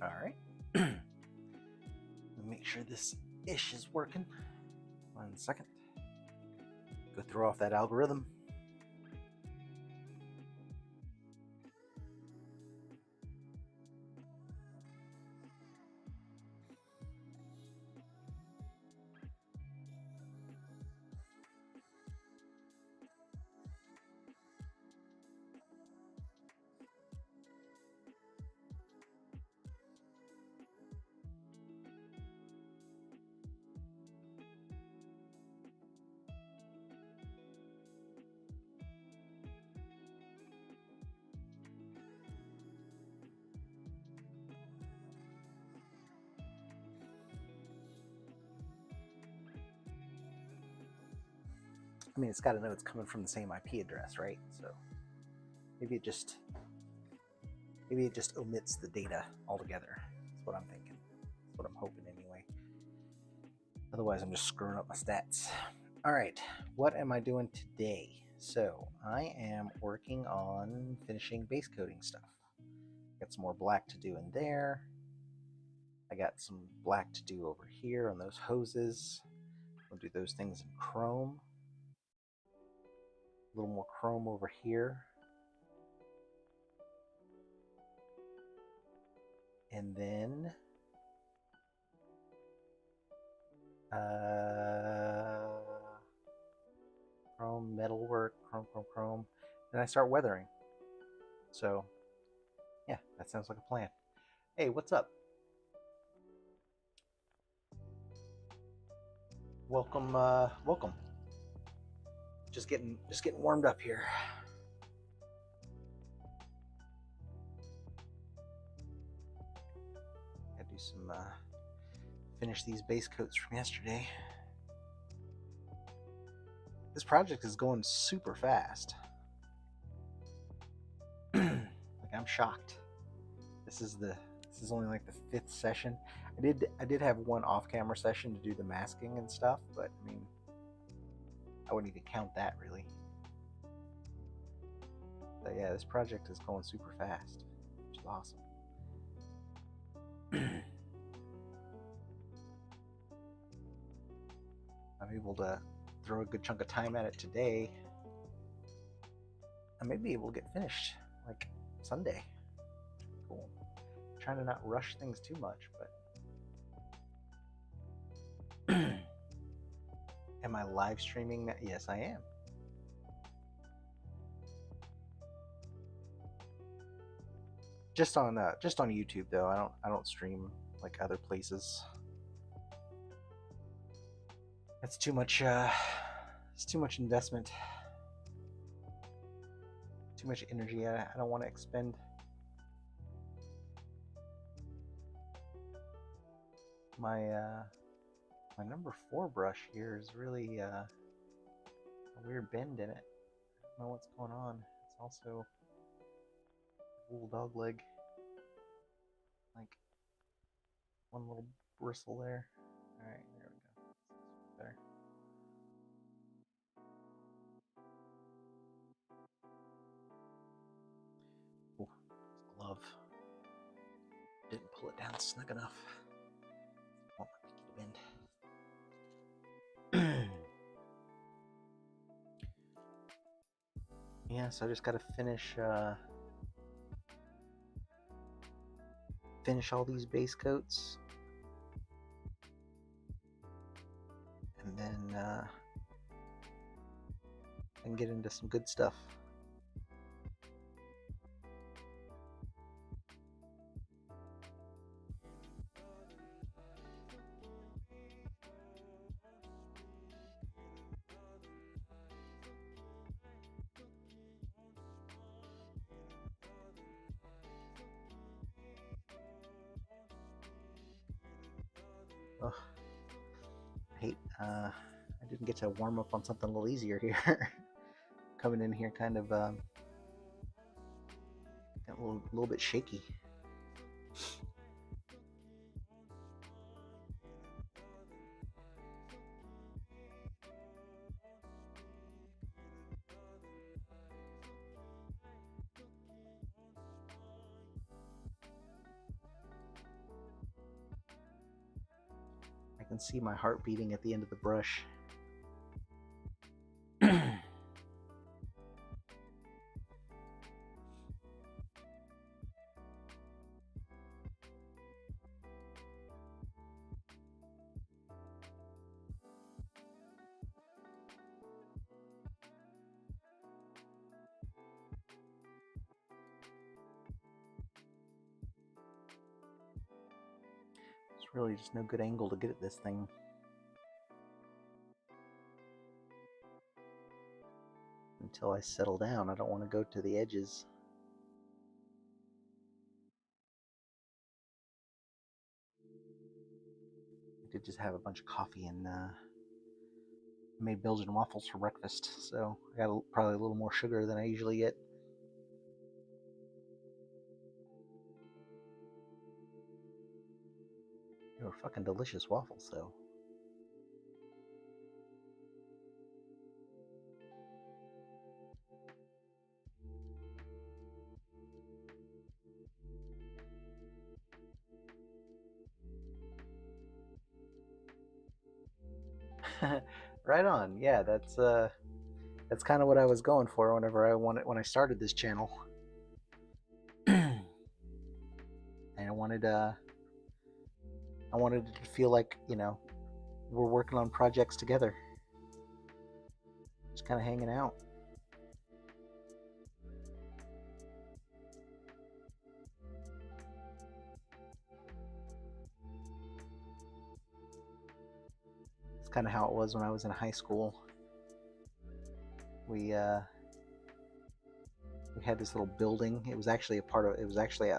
All right. Make sure this ish is working. 1 second. Go throw off that algorithm. I mean, it's got to know it's coming from the same IP address, right? So maybe it just omits the data altogether. That's what I'm thinking. That's what I'm hoping anyway. Otherwise, I'm just screwing up my stats. All right, what am I doing today? So I am working on finishing base coating stuff. Got some more black to do in there. I got some black to do over here on those hoses. I'll do those things in chrome. A little more chrome over here. And then chrome, metalwork, chrome. Then I start weathering. So yeah, that sounds like a plan. Hey, what's up? Welcome, welcome. Just getting warmed up here. Gotta do some finish these base coats from yesterday. This project is going super fast. Like, I'm shocked. This is only like the 5th session. I did have one off-camera session to do the masking and stuff, but I mean, I wouldn't even count that really. But yeah, this project is going super fast, which is awesome. I'm able to throw a good chunk of time at it today. I may be able to get finished like Sunday. Cool. I'm trying to not rush things too much, but am I live streaming that? Yes, I am. Just on YouTube though. I don't stream like other places. That's too much. It's too much investment. Too much energy. I don't want to expend. My number 4 brush here is really a weird bend in it. I don't know what's going on. It's also wool dog leg. Like one little bristle there. Alright, there we go. Better. Ooh, this glove. Didn't pull it down snug enough. Want my pinky to bend. Yeah, so I just gotta finish all these base coats, and then I can get into some good stuff. Ugh. I didn't get to warm up on something a little easier here. Coming in here kind of a little bit shaky. can see my heart beating at the end of the brush. It's really just no good angle to get at this thing. Until I settle down, I don't want to go to the edges. I did just have a bunch of coffee and made Belgian waffles for breakfast, so I got probably a little more sugar than I usually get. They were fucking delicious waffles, though. Right on. Yeah, that's kind of what I was going for when I started this channel. And I wanted it to feel like, we're working on projects together. Just kind of hanging out. It's kind of how it was when I was in high school. We had this little building. It was actually a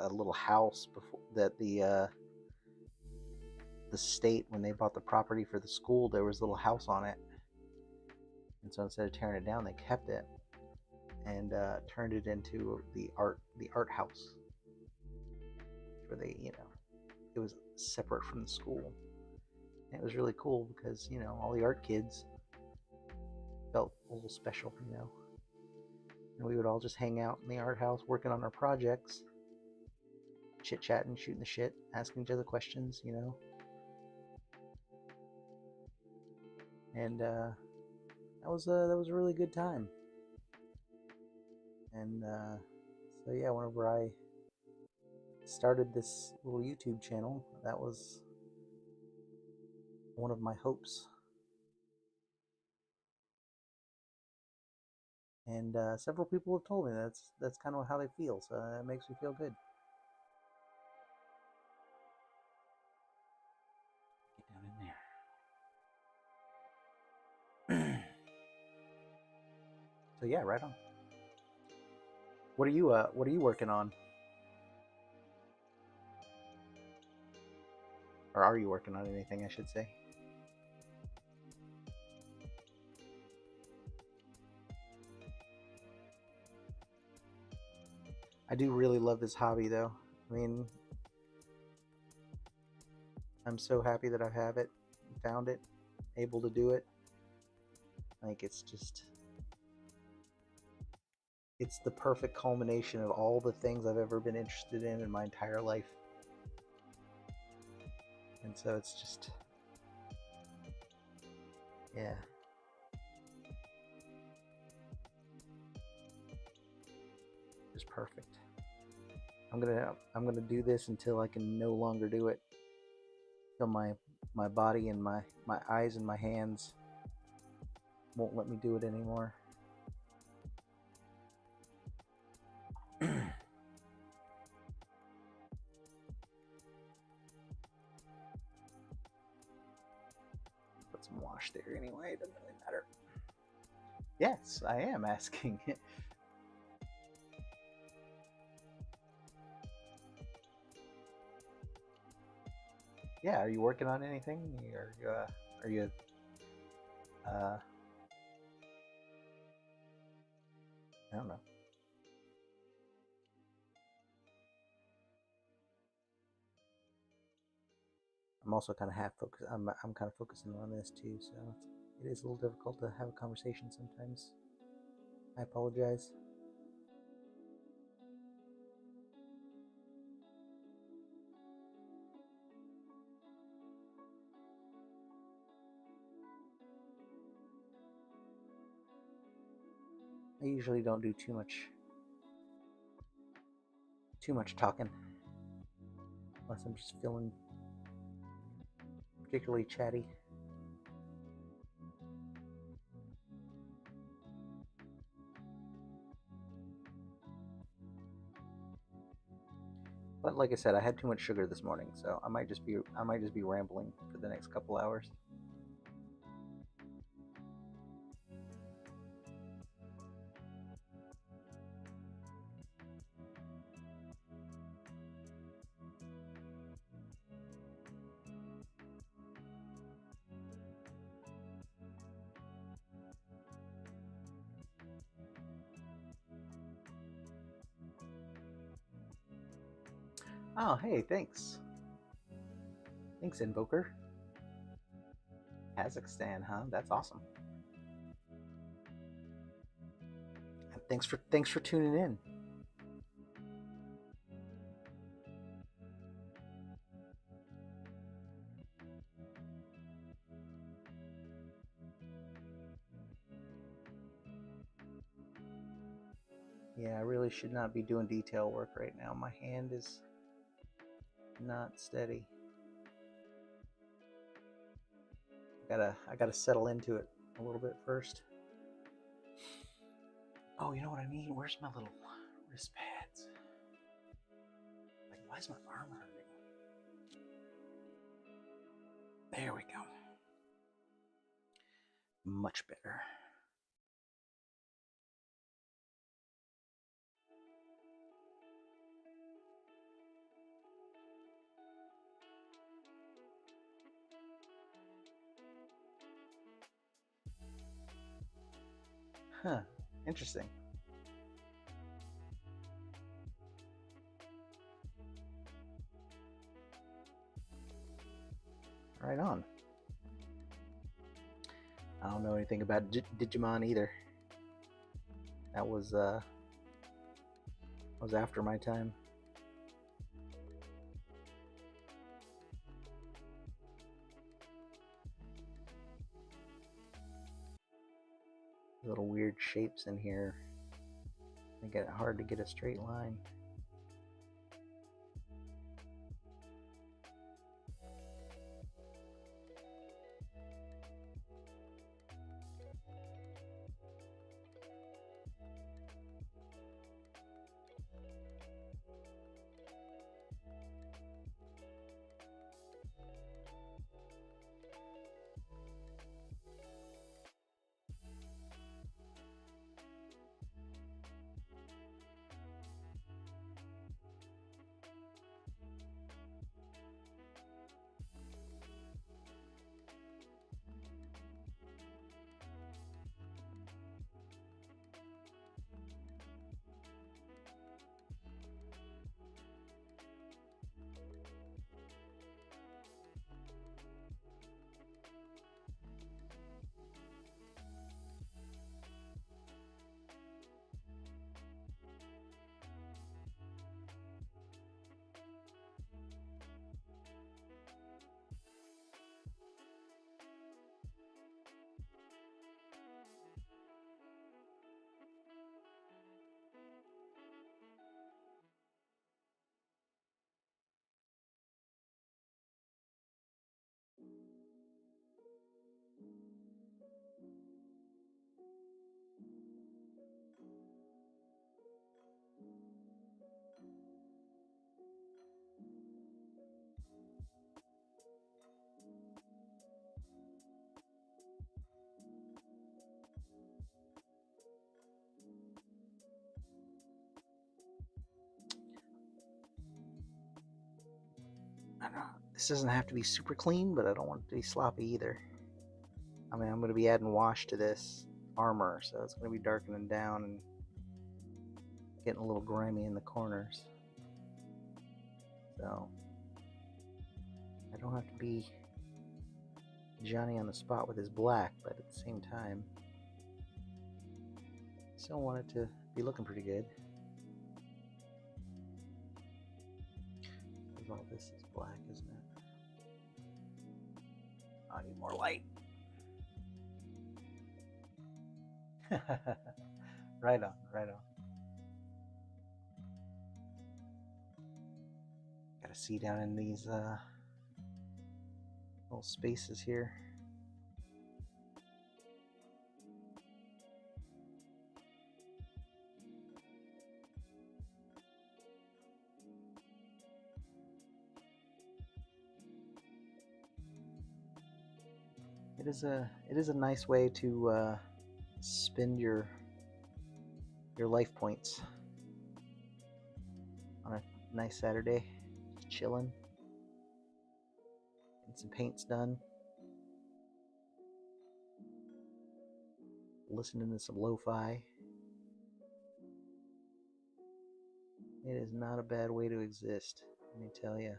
little house before that the state, when they bought the property for the school, there was a little house on it. And so instead of tearing it down, they kept it and turned it into the art house, where they, it was separate from the school. And it was really cool because, all the art kids felt a little special, And we would all just hang out in the art house working on our projects, chit-chatting, shooting the shit, asking each other questions, And that was a really good time. And so yeah, whenever I started this little YouTube channel, that was one of my hopes. And several people have told me that's kind of how they feel, so it makes me feel good. Get down in there. So yeah, right on. What are you working on? Or are you working on anything, I should say? I do really love this hobby, though. I mean, I'm so happy that I have it, found it, able to do it. Like, it's the perfect culmination of all the things I've ever been interested in my entire life. And so it's just, yeah. Just perfect. I'm gonna do this until I can no longer do it. Till my body and my eyes and my hands won't let me do it anymore. Put some wash there anyway, it doesn't really matter. Yes, I am asking. Yeah, are you working on anything? Are you I don't know. I'm also kind of half focused. I'm kind of focusing on this too, so it is a little difficult to have a conversation sometimes. I apologize. usually don't do too much talking unless I'm just feeling particularly chatty. But like I said, I had too much sugar this morning, so I might just be rambling for the next couple hours. Oh, hey, thanks. Thanks, Invoker. Kazakhstan, huh? That's awesome. And thanks for tuning in. Yeah, I really should not be doing detail work right now. My hand is not steady. I gotta settle into it a little bit first. Oh, you know what I mean? Where's my little wrist pads? Like, why is my arm hurting? There we go. Much better. Huh. Interesting. Right on. I don't know anything about Digimon either. That was after my time. Little weird shapes in here. Make it hard to get a straight line. I don't know. This doesn't have to be super clean, but I don't want it to be sloppy either. I mean, I'm going to be adding wash to this armor, so it's going to be darkening down and getting a little grimy in the corners. So I don't have to be Johnny on the spot with his black, but at the same time, I still want it to be looking pretty good. Because all this is black, isn't it? I need more light. Right on, right on. Gotta see down in these little spaces here. It is a nice way to spend your life points on a nice Saturday, just chilling, getting some paints done, listening to some lo-fi. It is not a bad way to exist, let me tell you.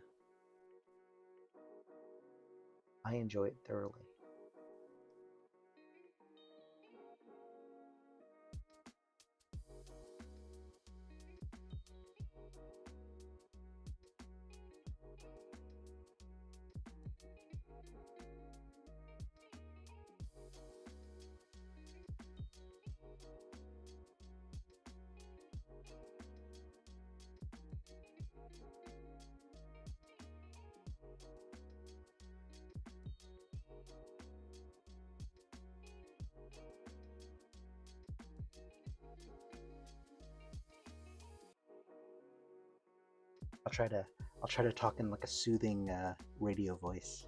I enjoy it thoroughly. I'll try to talk in like a soothing radio voice,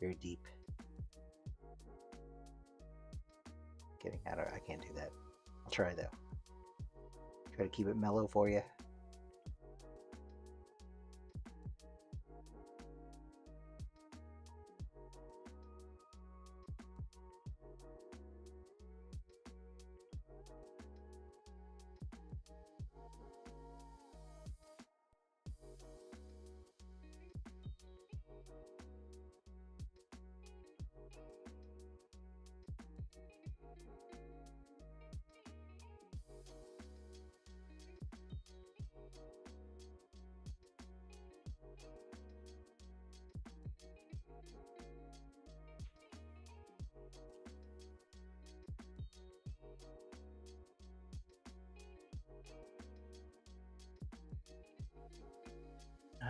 very deep. Kidding, I can't do that. I'll try though. Try to keep it mellow for you.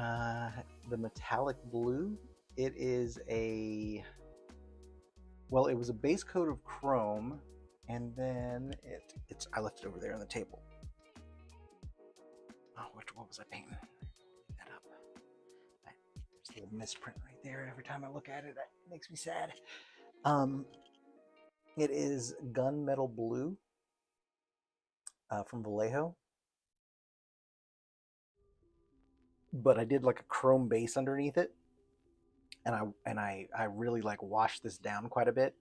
Uh, the metallic blue, it is a, well, it was a base coat of chrome, and then it's I left it over there on the table. Oh, what was I painting? Leave that up. There's a little misprint right there. Every time I look at it, it makes me sad. Um, it is gunmetal blue from Vallejo, but I did like a chrome base underneath it, and I really like washed this down quite a bit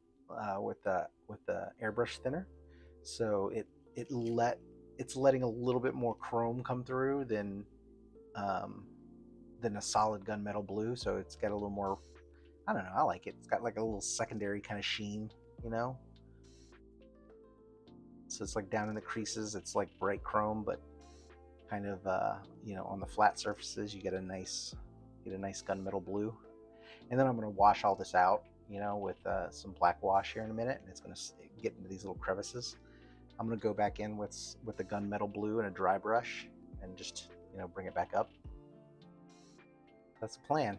with the airbrush thinner, so it's letting a little bit more chrome come through um, than a solid gunmetal blue. So it's got a little more. I don't know. I like it. It's got like a little secondary kind of sheen, you know. So it's like down in the creases, it's like bright chrome, but kind of on the flat surfaces, you get a nice gunmetal blue. And then I'm going to wash all this out, with some black wash here in a minute, and it's going to get into these little crevices. I'm going to go back in with the gunmetal blue and a dry brush and just bring it back up. That's the plan.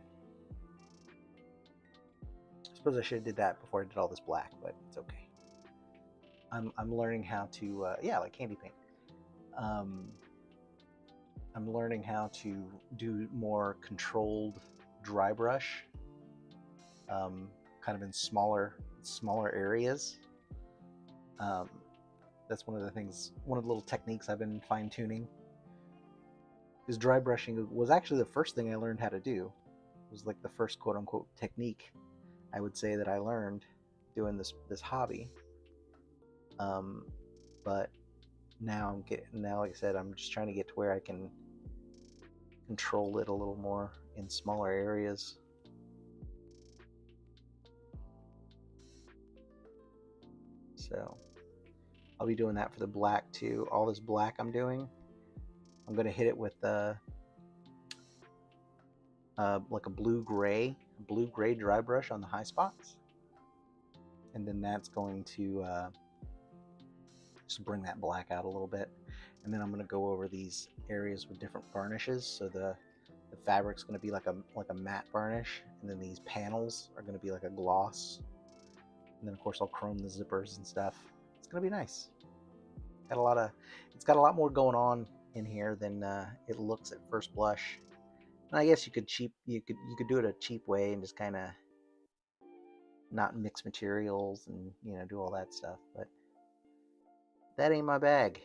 I suppose I should have did that before I did all this black, but it's okay. I'm learning how to like candy paint. I'm learning how to do more controlled dry brush, kind of in smaller areas. That's one of the little techniques I've been fine tuning. Because dry brushing was actually the first thing I learned how to do. It was like the first quote unquote technique I would say that I learned doing this hobby. But now like I said, I'm just trying to get to where I can control it a little more in smaller areas. So I'll be doing that for the black too. All this black I'm doing, I'm going to hit it with like a blue gray dry brush on the high spots, and then that's going to just bring that black out a little bit. And then I'm going to go over these areas with different varnishes. So the fabric's going to be like a matte varnish, and then these panels are going to be like a gloss. And then of course I'll chrome the zippers and stuff. It's going to be nice. It's got a lot more going on in here than it looks at first blush. And I guess you could do it a cheap way and just kind of not mix materials and do all that stuff, but that ain't my bag.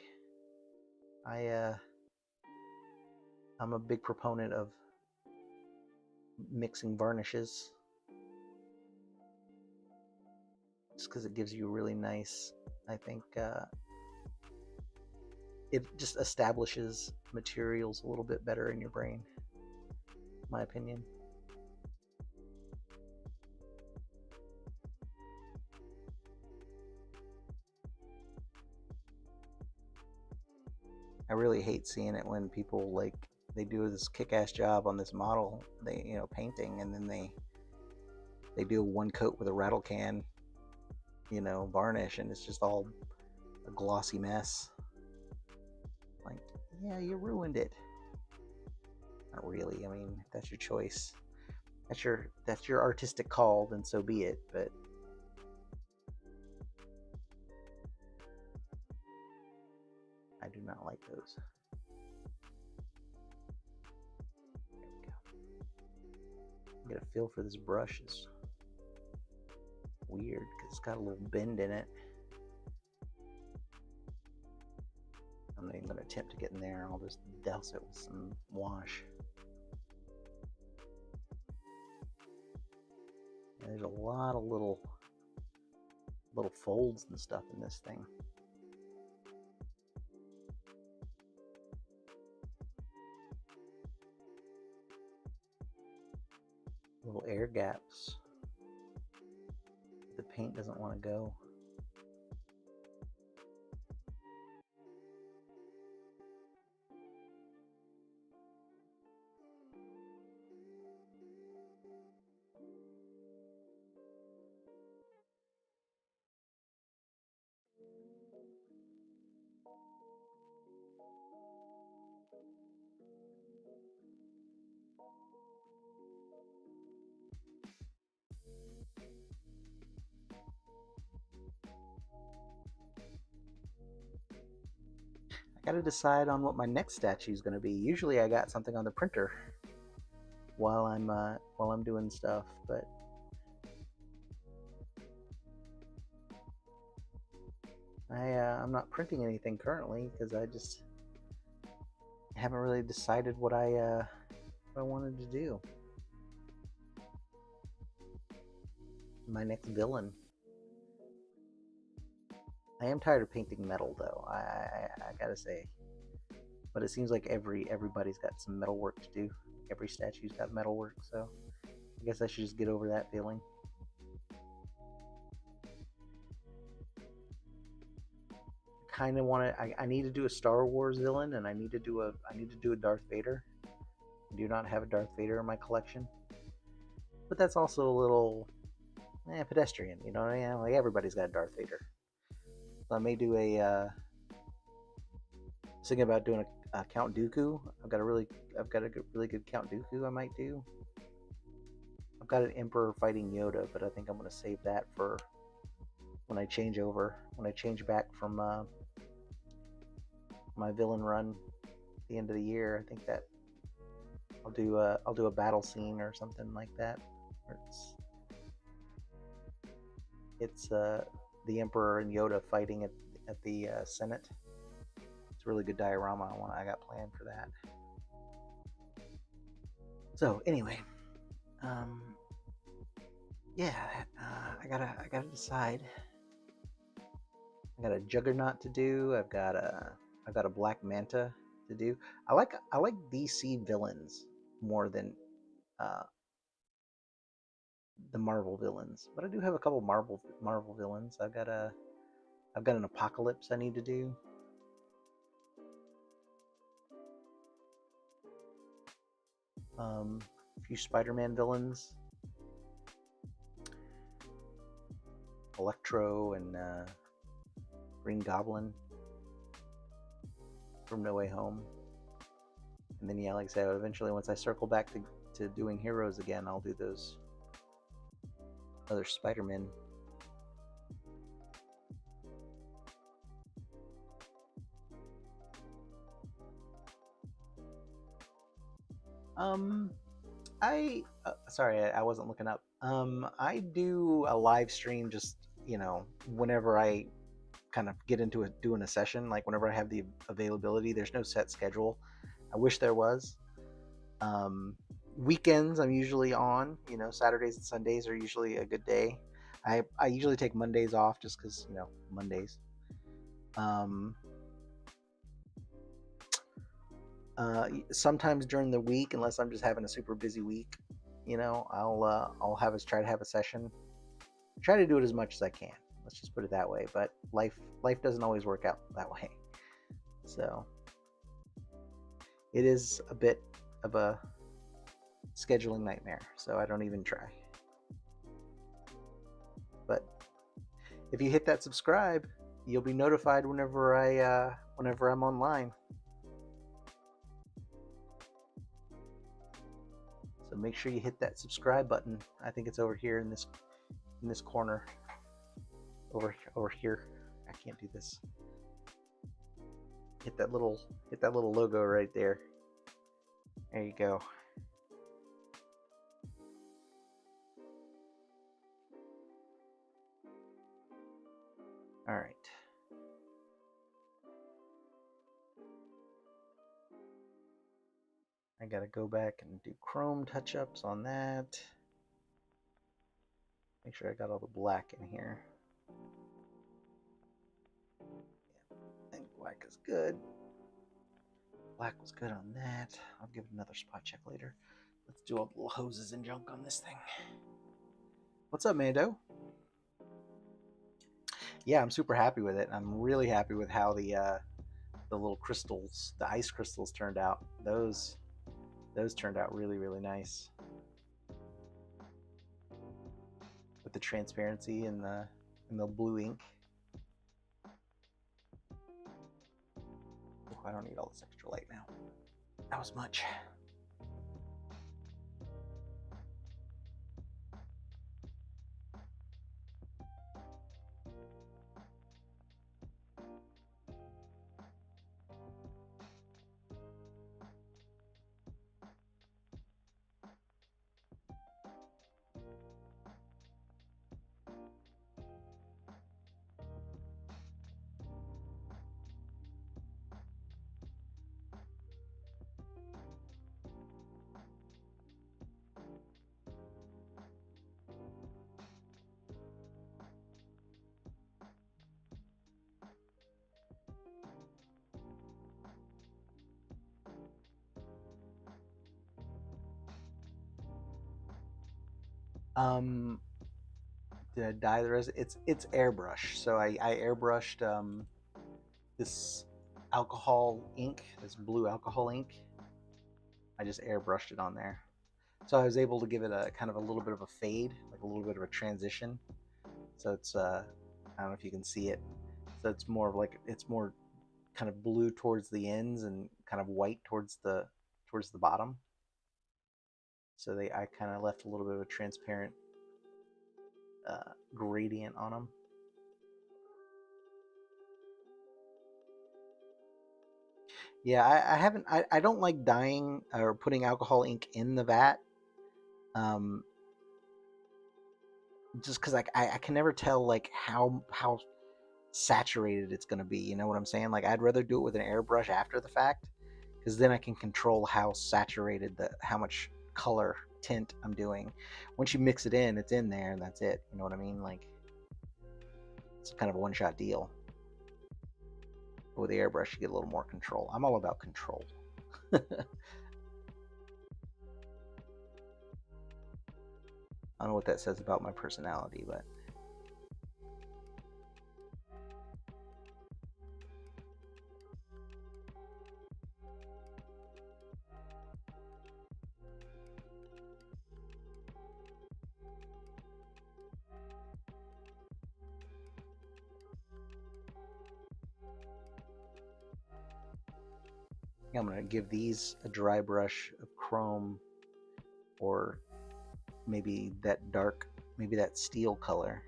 I'm a big proponent of mixing varnishes just because it gives you really nice, I think it just establishes materials a little bit better in your brain, in my opinion. I really hate seeing it when people they do this kick-ass job on this model, painting, and then they do one coat with a rattle can, varnish, and it's just all a glossy mess. Like, yeah, you ruined it. Not really. I mean, if that's your choice, that's your artistic call, then so be it. But I do not like those. There we go. Get a feel for this brush is weird because it's got a little bend in it. I'm not even going to attempt to get in there. I'll just douse it with some wash. And there's a lot of little folds and stuff in this thing. Little air gaps. The paint doesn't want to go. I gotta decide on what my next statue is gonna be. Usually I got something on the printer while I'm doing stuff, but I'm not printing anything currently because I just haven't really decided what I wanted to do. My next villain. I am tired of painting metal, though. I gotta say, but it seems like everybody's got some metal work to do. Every statue's got metal work, so I guess I should just get over that feeling. Kind of want to. I need to do a Star Wars villain, and I need to do a Darth Vader. I do not have a Darth Vader in my collection, but that's also a little pedestrian. You know what I mean? Like everybody's got a Darth Vader. So I may do a. Thinking about doing a Count Dooku. I've got a really good Count Dooku I might do. I've got an Emperor fighting Yoda, but I think I'm going to save that for when I change back from my villain run at the end of the year. I think that I'll do a battle scene or something like that. It's the Emperor and Yoda fighting at the Senate. It's a really good diorama I got planned for that. So anyway, yeah, I gotta decide. I got a Juggernaut to do. I've got a Black Manta to do. I like DC villains more than the Marvel villains, but I do have a couple Marvel villains. I've got an Apocalypse I need to do. A few Spider-Man villains, Electro and Green Goblin. from No Way Home. And then, yeah, like I said, eventually once I circle back to doing Heroes again, I'll do those other Spider-Man. Sorry, I wasn't looking up. I do a live stream just, whenever I kind of get into doing a session, like whenever I have the availability. There's no set schedule. I wish there was. Weekends I'm usually on. Saturdays and Sundays are usually a good day. I usually take Mondays off just because Mondays. Sometimes during the week, unless I'm just having a super busy week, I'll try to have a session. Try to do it as much as I can. Let's just put it that way. But life doesn't always work out that way. So it is a bit of a scheduling nightmare. So I don't even try. But if you hit that subscribe, you'll be notified whenever I'm online. So make sure you hit that subscribe button. I think it's over here in this corner. Over here. I can't do this. Hit that little logo right there. There you go. All right. I gotta go back and do Chrome touch-ups on that. Make sure I got all the black in here. Yeah, I think black is good. Black was good on that. I'll give it another spot check later. Let's do all the little hoses and junk on this thing. What's up, Mando? Yeah, I'm super happy with it. I'm really happy with how the little crystals, the ice crystals turned out. Those turned out really, really nice. With the transparency and the blue ink. Oh, I don't need all this extra light now. That was much. Did I dye the rest? It's airbrush. So I airbrushed this alcohol ink, this blue alcohol ink. I just airbrushed it on there. So I was able to give it a kind of a little bit of a fade, like a little bit of a transition. So it's I don't know if you can see it. So it's more kind of blue towards the ends and kind of white towards the bottom. So I kind of left a little bit of a transparent gradient on them. Yeah, I haven't. I don't like dyeing or putting alcohol ink in the vat. Just because I can never tell like how saturated it's going to be. You know what I'm saying? Like I'd rather do it with an airbrush after the fact, because then I can control how saturated how much color tint I'm doing. Once you mix it in, it's in there and that's it. You know what I mean? Like it's kind of a one-shot deal. But with the airbrush, you get a little more control. I'm all about control. I don't know what that says about my personality, but think I'm going to give these a dry brush of chrome, or maybe that dark, maybe that steel color.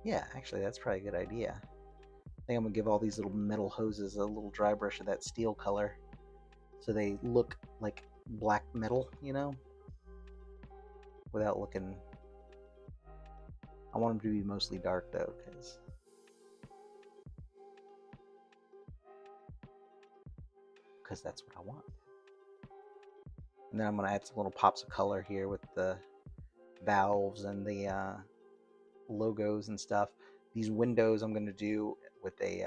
Yeah, actually, that's probably a good idea. I think I'm going to give all these little metal hoses a little dry brush of that steel color, so they look like black metal, you know, without looking. I want them to be mostly dark though, because that's what I want. And then I'm going to add some little pops of color here with the valves and the logos and stuff. These windows I'm going to do with a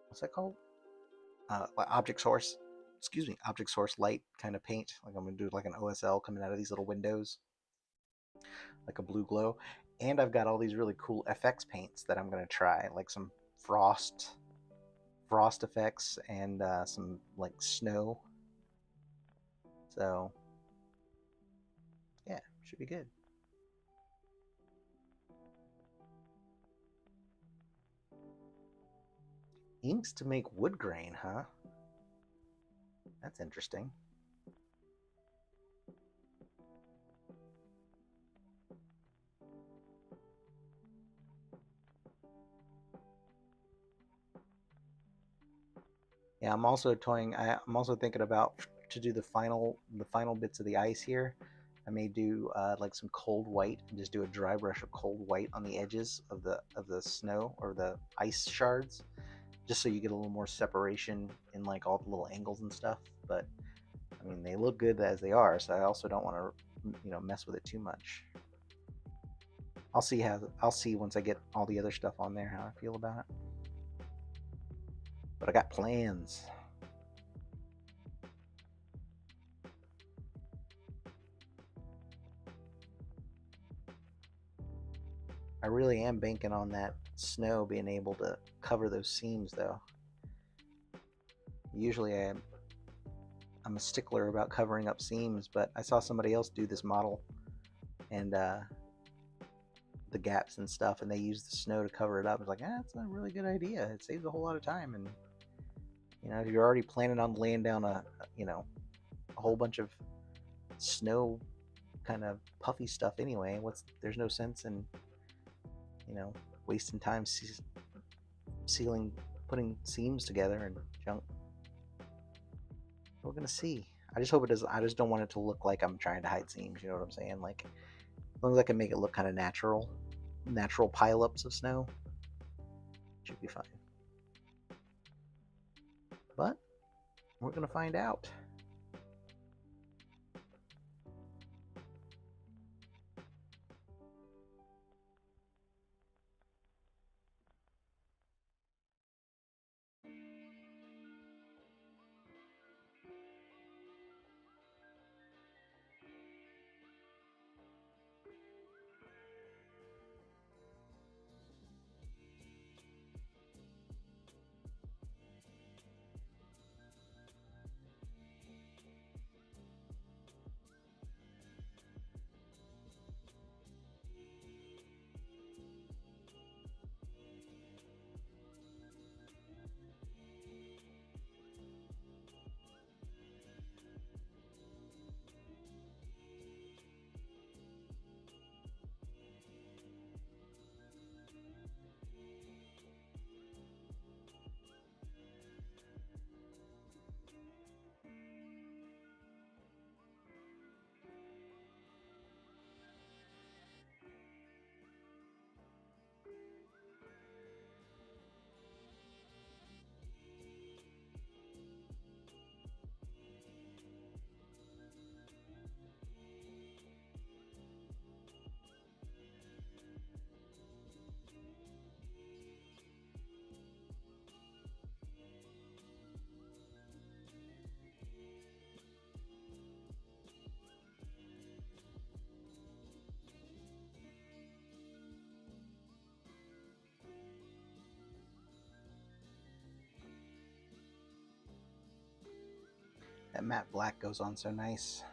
what's that called? Object source. Excuse me, object source light kind of paint. Like I'm going to do like an OSL coming out of these little windows, like a blue glow. And I've got all these really cool FX paints that I'm going to try, like some frost effects and some like snow. So yeah, should be good. Inks to make wood grain, huh? That's interesting. Yeah, I'm also toying. I'm also thinking about to do the final bits of the ice here. I may do like some cold white and just do a dry brush of cold white on the edges of the snow or the ice shards, just so you get a little more separation in like all the little angles and stuff. But I mean, they look good as they are, so I also don't want to mess with it too much. I'll see once I get all the other stuff on there how I feel about it. But I got plans. I really am banking on that snow being able to cover those seams, though. Usually I'm a stickler about covering up seams, but I saw somebody else do this model and the gaps and stuff, and they used the snow to cover it up. It's like, that's a really good idea. It saves a whole lot of time, and if you're already planning on laying down a whole bunch of snow kind of puffy stuff anyway, there's no sense in wasting time sealing, putting seams together and junk. We're gonna see. I just hope it doesn't. I just don't want it to look like I'm trying to hide seams. You know what I'm saying? Like, as long as I can make it look kind of natural pileups of snow, should be fine. But we're gonna find out. That matte black goes on so nice.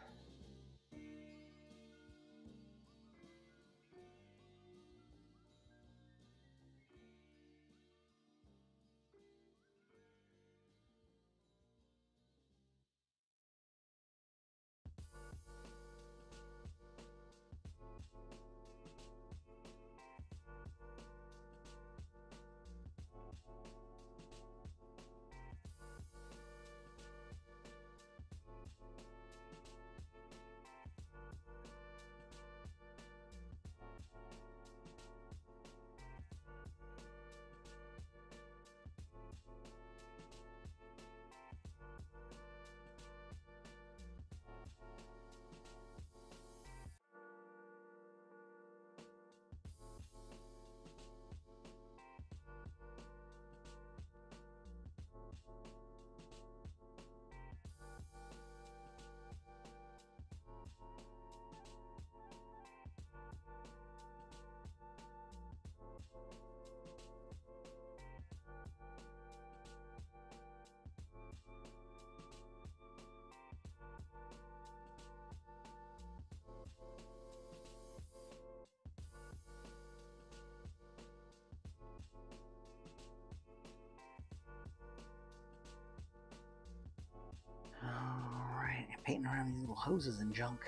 painting around these little hoses and junk.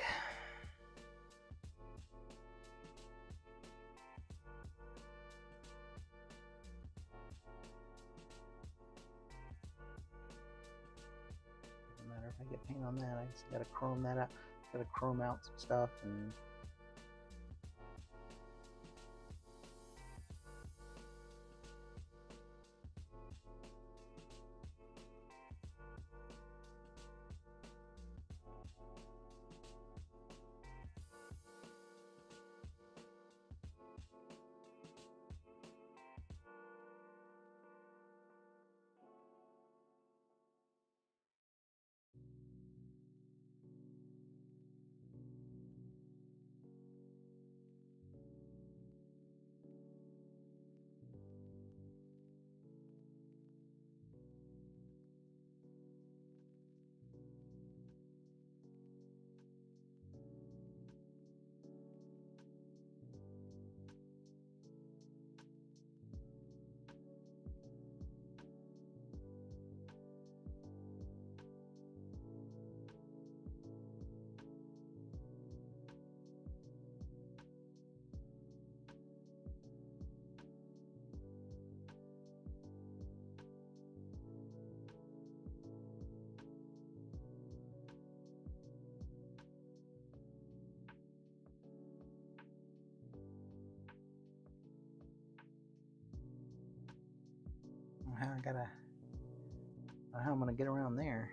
Doesn't matter if I get paint on that. I just gotta chrome that out. Gotta chrome out some stuff and. I gotta. I don't know how I'm gonna get around there.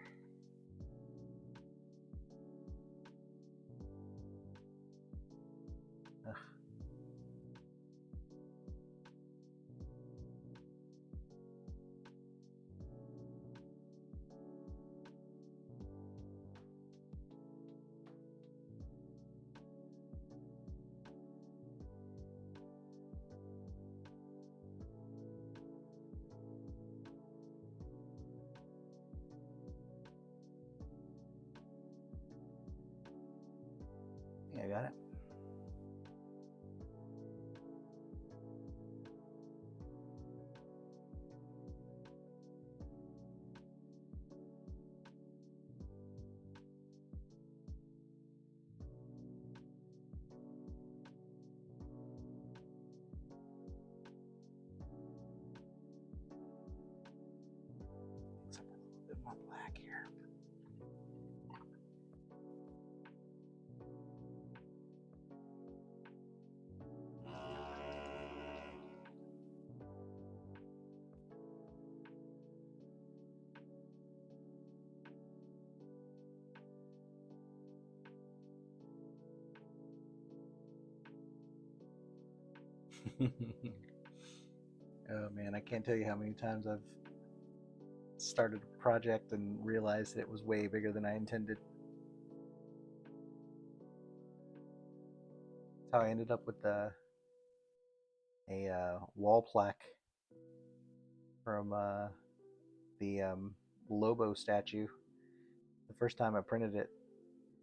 Ugh. I got it. Mix up a little bit more black here. Oh man, I can't tell you how many times I've started a project and realized that it was way bigger than I intended. That's how I ended up with a wall plaque from the Lobo statue. The first time I printed it,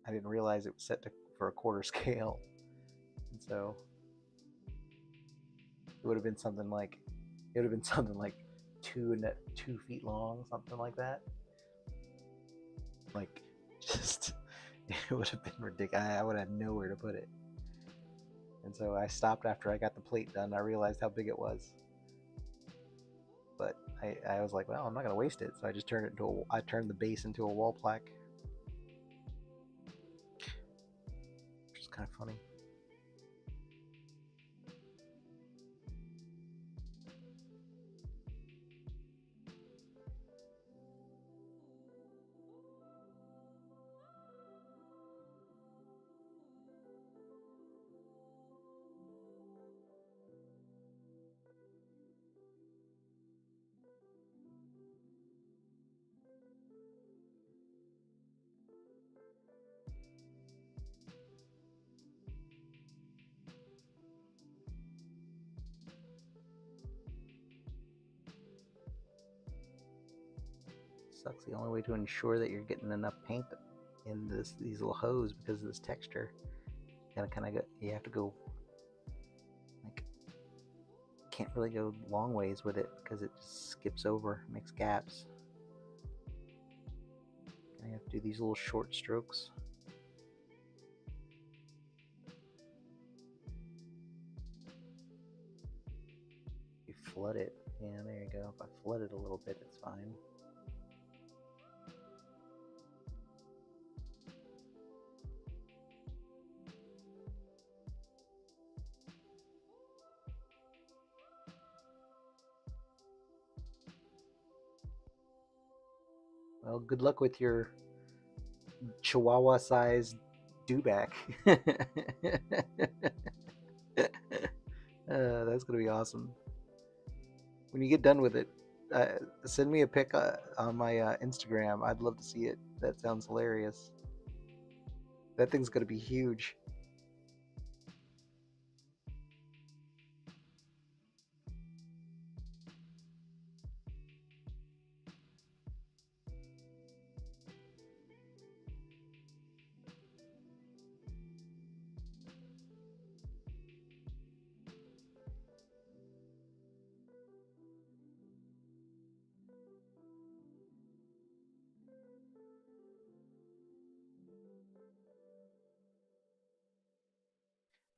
I didn't realize it was set for a quarter scale, and so it would have been something like 2 feet long, something like that. Like, just it would have been ridiculous. I would have had nowhere to put it, and so I stopped after I got the plate done. I realized how big it was, but I was like, well, I'm not gonna waste it, so I just turned the base into a wall plaque, which is kind of funny. Sucks. The only way to ensure that you're getting enough paint in these little hose because of this texture, you have to go, like, can't really go long ways with it because it just skips over, makes gaps. You have do these little short strokes. You flood it. Yeah, there you go. If I flood it a little bit, it's fine. Well, good luck with your Chihuahua-sized dewback. That's gonna be awesome. When you get done with it, send me a pic on my Instagram. I'd love to see it. That sounds hilarious. That thing's gonna be huge.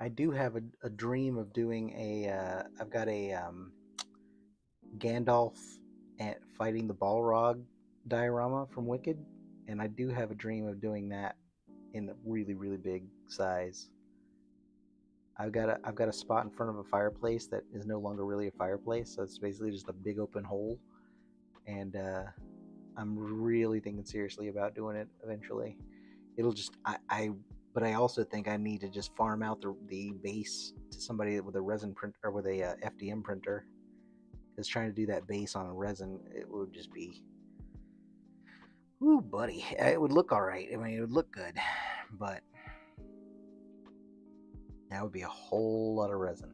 I do have a dream of doing a. I've got a Gandalf fighting the Balrog diorama from Wicked, and I do have a dream of doing that in a really really big size. I've got a spot in front of a fireplace that is no longer really a fireplace, so it's basically just a big open hole, and I'm really thinking seriously about doing it eventually. It'll just but I also think I need to just farm out the base to somebody with a resin print or with a FDM printer. Because trying to do that base on a resin, it would just be, ooh, buddy. It would look all right. I mean, it would look good, but that would be a whole lot of resin.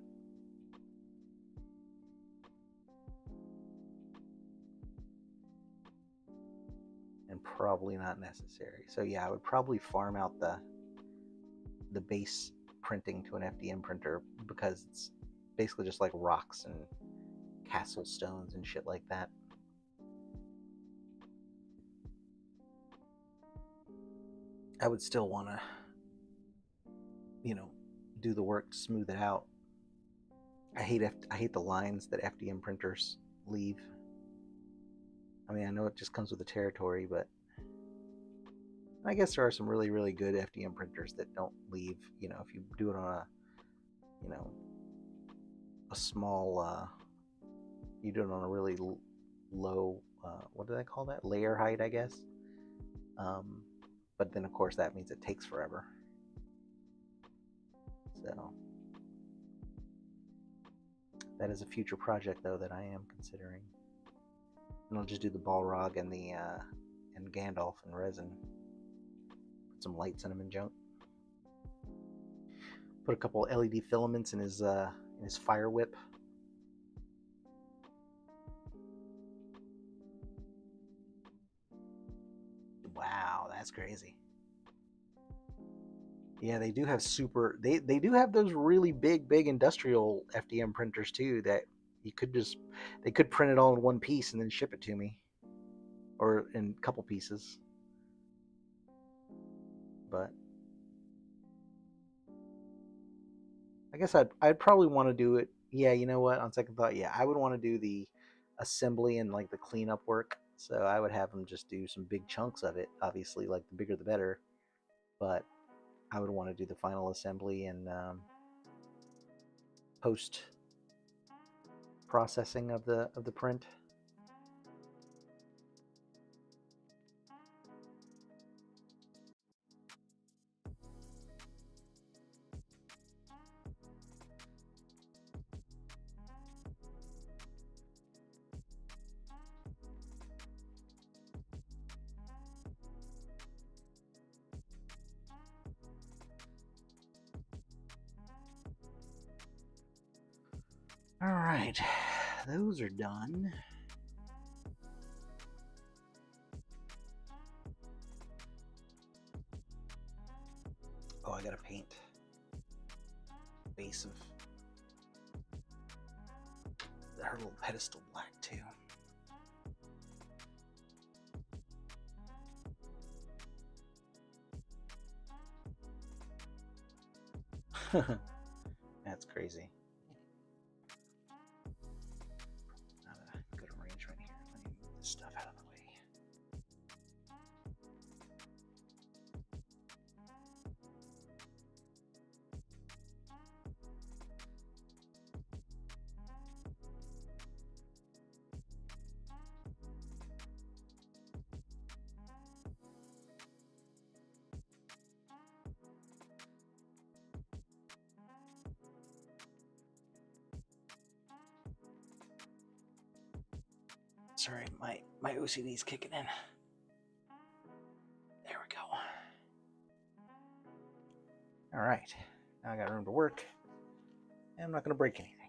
And probably not necessary. So yeah, I would probably farm out the base printing to an FDM printer because it's basically just like rocks and castle stones and shit like that. I would still want to, do the work to smooth it out. I hate the lines that FDM printers leave. I mean, I know it just comes with the territory, but I guess there are some really really good FDM printers that don't leave. If you do it on a small, you do it on a really low, what do they call that? Layer height, I guess. But then of course that means it takes forever. So that is a future project though that I am considering. And I'll just do the Balrog and the and Gandalf in resin. Put some lights in him and junk. Put a couple LED filaments in his fire whip. Wow, that's crazy. Yeah, they do have they do have those really big industrial FDM printers too that they could print it all in one piece and then ship it to me, or in a couple pieces. But I guess I'd probably want to do it. Yeah, you know what? On second thought, yeah, I would want to do the assembly and like the cleanup work. So I would have them just do some big chunks of it. Obviously, like the bigger the better. But I would want to do the final assembly and post processing of the print. All right, those are done. Oh, I gotta paint the base of her little pedestal black too. That's crazy. Not a good arrangement here. Let me move this stuff out of the way. Sorry, my OCD's kicking in. There we go. All right, now I got room to work, and I'm not going to break anything.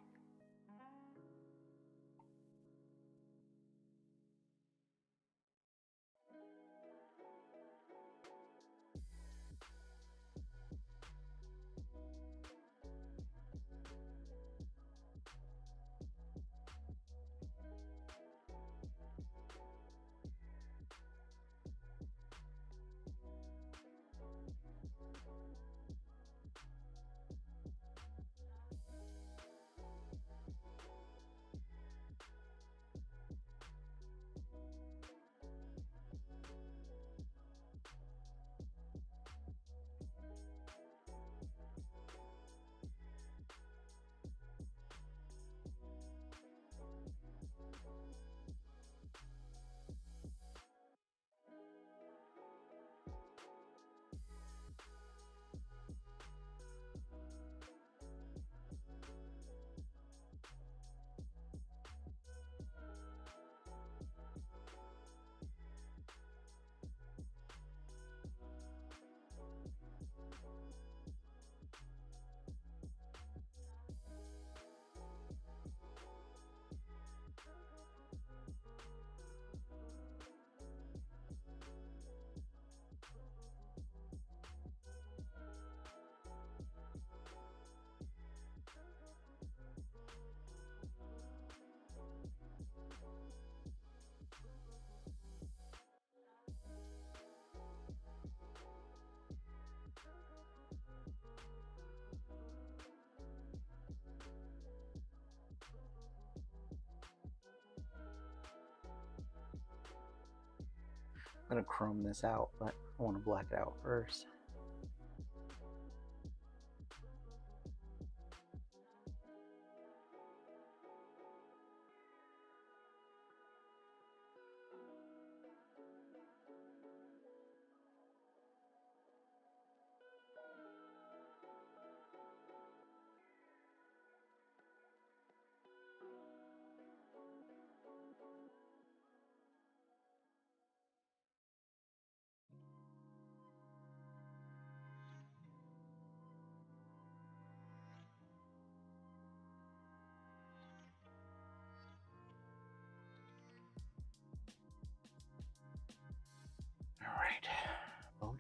I'm going to chrome this out, but I want to black it out first.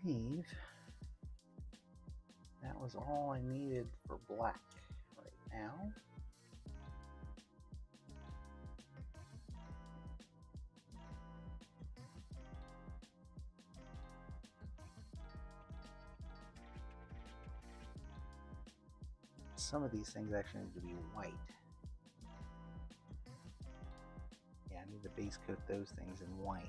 Believe that was all I needed for black right now. Some of these things actually need to be white. Yeah, I need to base coat those things in white.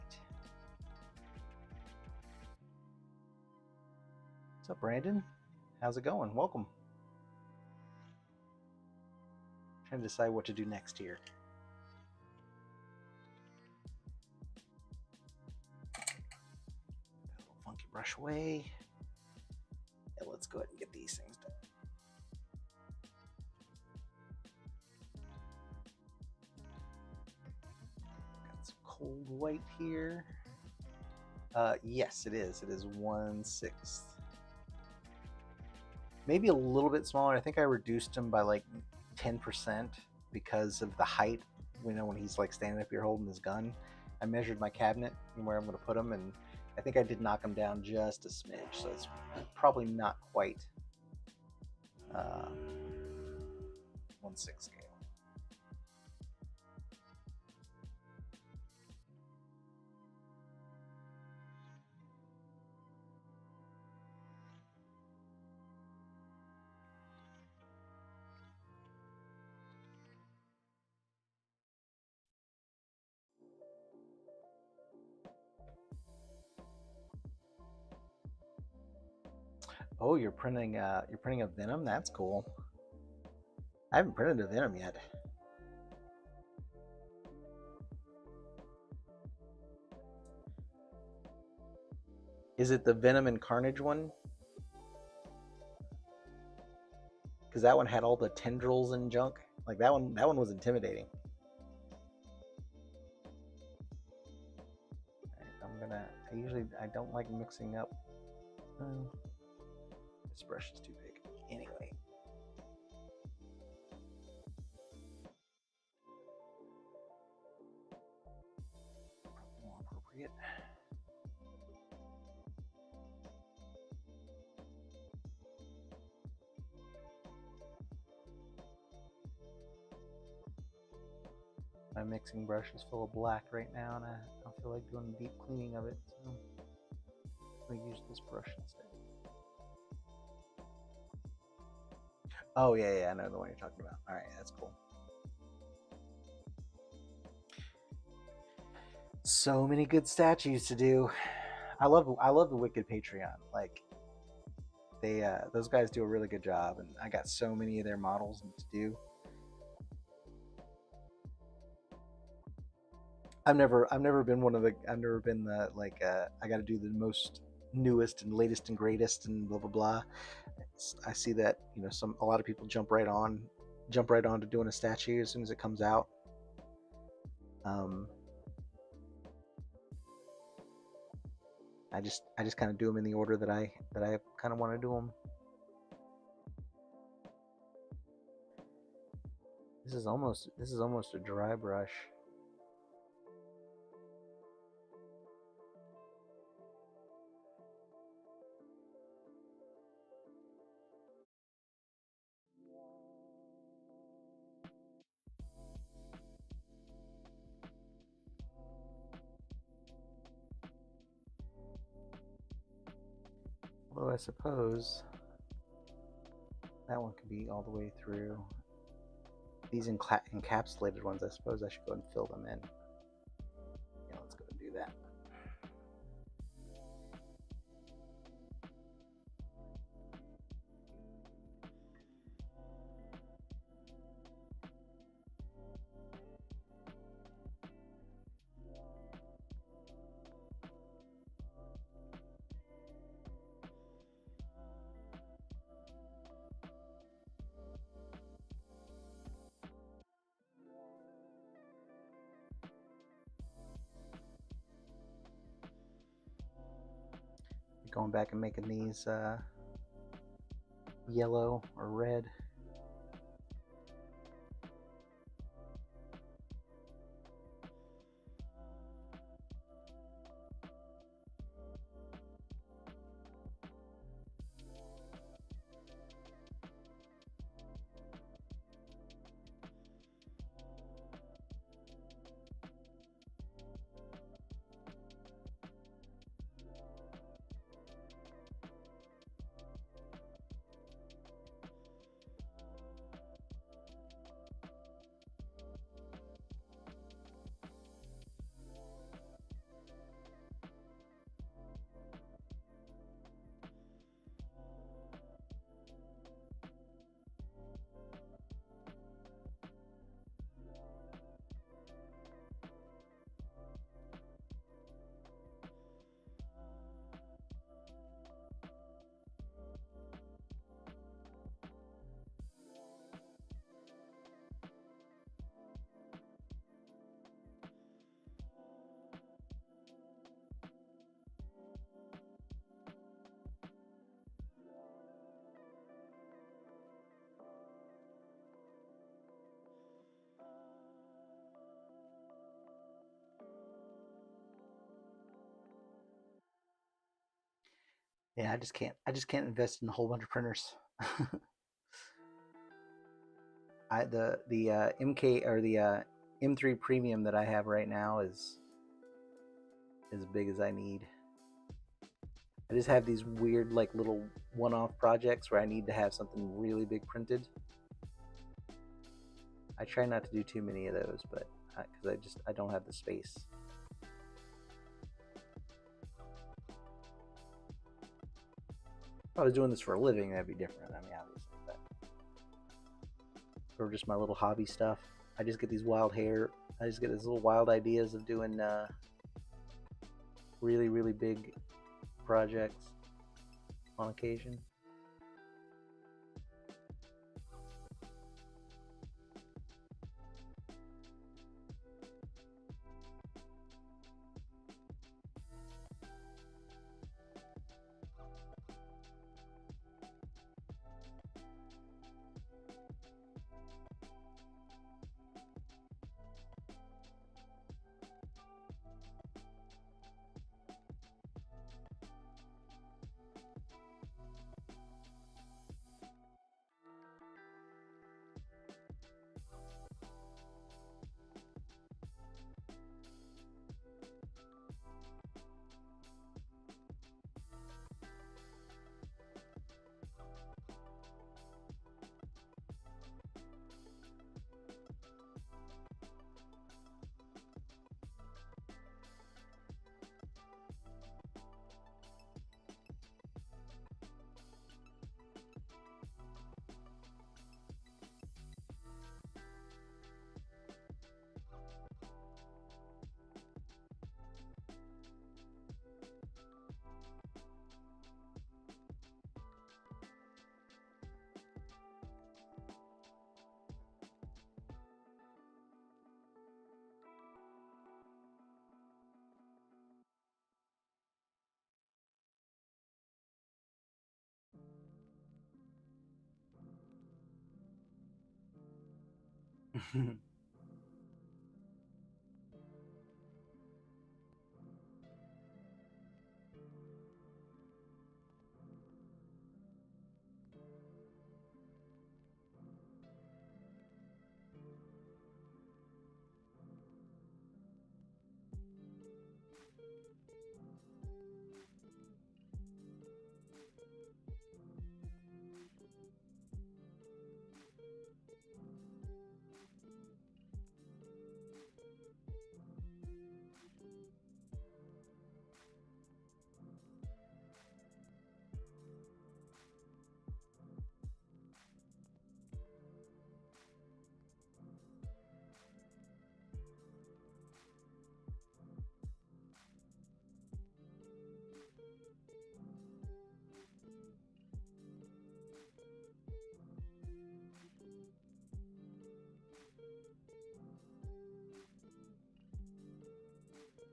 What's up, Brandon? How's it going? Welcome. Trying to decide what to do next here. That little funky brush away. Yeah, let's go ahead and get these things done. Got some cold white here. Yes, it is. It is 1/6. Maybe a little bit smaller. I think I reduced him by like 10% because of the height. You know, when he's like standing up here holding his gun. I measured my cabinet and where I'm going to put him, and I think I did knock him down just a smidge. So it's probably not quite 1/6 scale. Oh, you're printing a Venom. That's cool. I haven't printed a Venom yet. Is it the Venom and Carnage one? Because that one had all the tendrils and junk. Like that one was intimidating. I don't like mixing up. This brush is too big. Anyway. More appropriate. My mixing brush is full of black right now, and I don't feel like doing a deep cleaning of it, so I'm gonna use this brush instead. Oh yeah, I know the one you're talking about. All right, that's cool. So many good statues to do. I love the Wicked Patreon. Like those guys do a really good job, and I got so many of their models to do. I've never been one of the I've never been the like I got to do the most newest and latest and greatest and blah blah blah. I see that a lot of people jump right on to doing a statue as soon as it comes out. I just kind of do them in the order that I kind of want to do them. This is almost a dry brush. Although I suppose that one could be all the way through. These encapsulated ones, I suppose I should go and fill them in. Yeah, let's go and do that. Going back and making these yellow or red. Yeah, I just can't invest in a whole bunch of printers. The MK or the M3 Premium that I have right now is as big as I need. I just have these weird like little one-off projects where I need to have something really big printed. I try not to do too many of those, but because I don't have the space. If I was doing this for a living, that'd be different. I mean, obviously, but for just my little hobby stuff, I just get these I just get these little wild ideas of doing really, really big projects on occasion.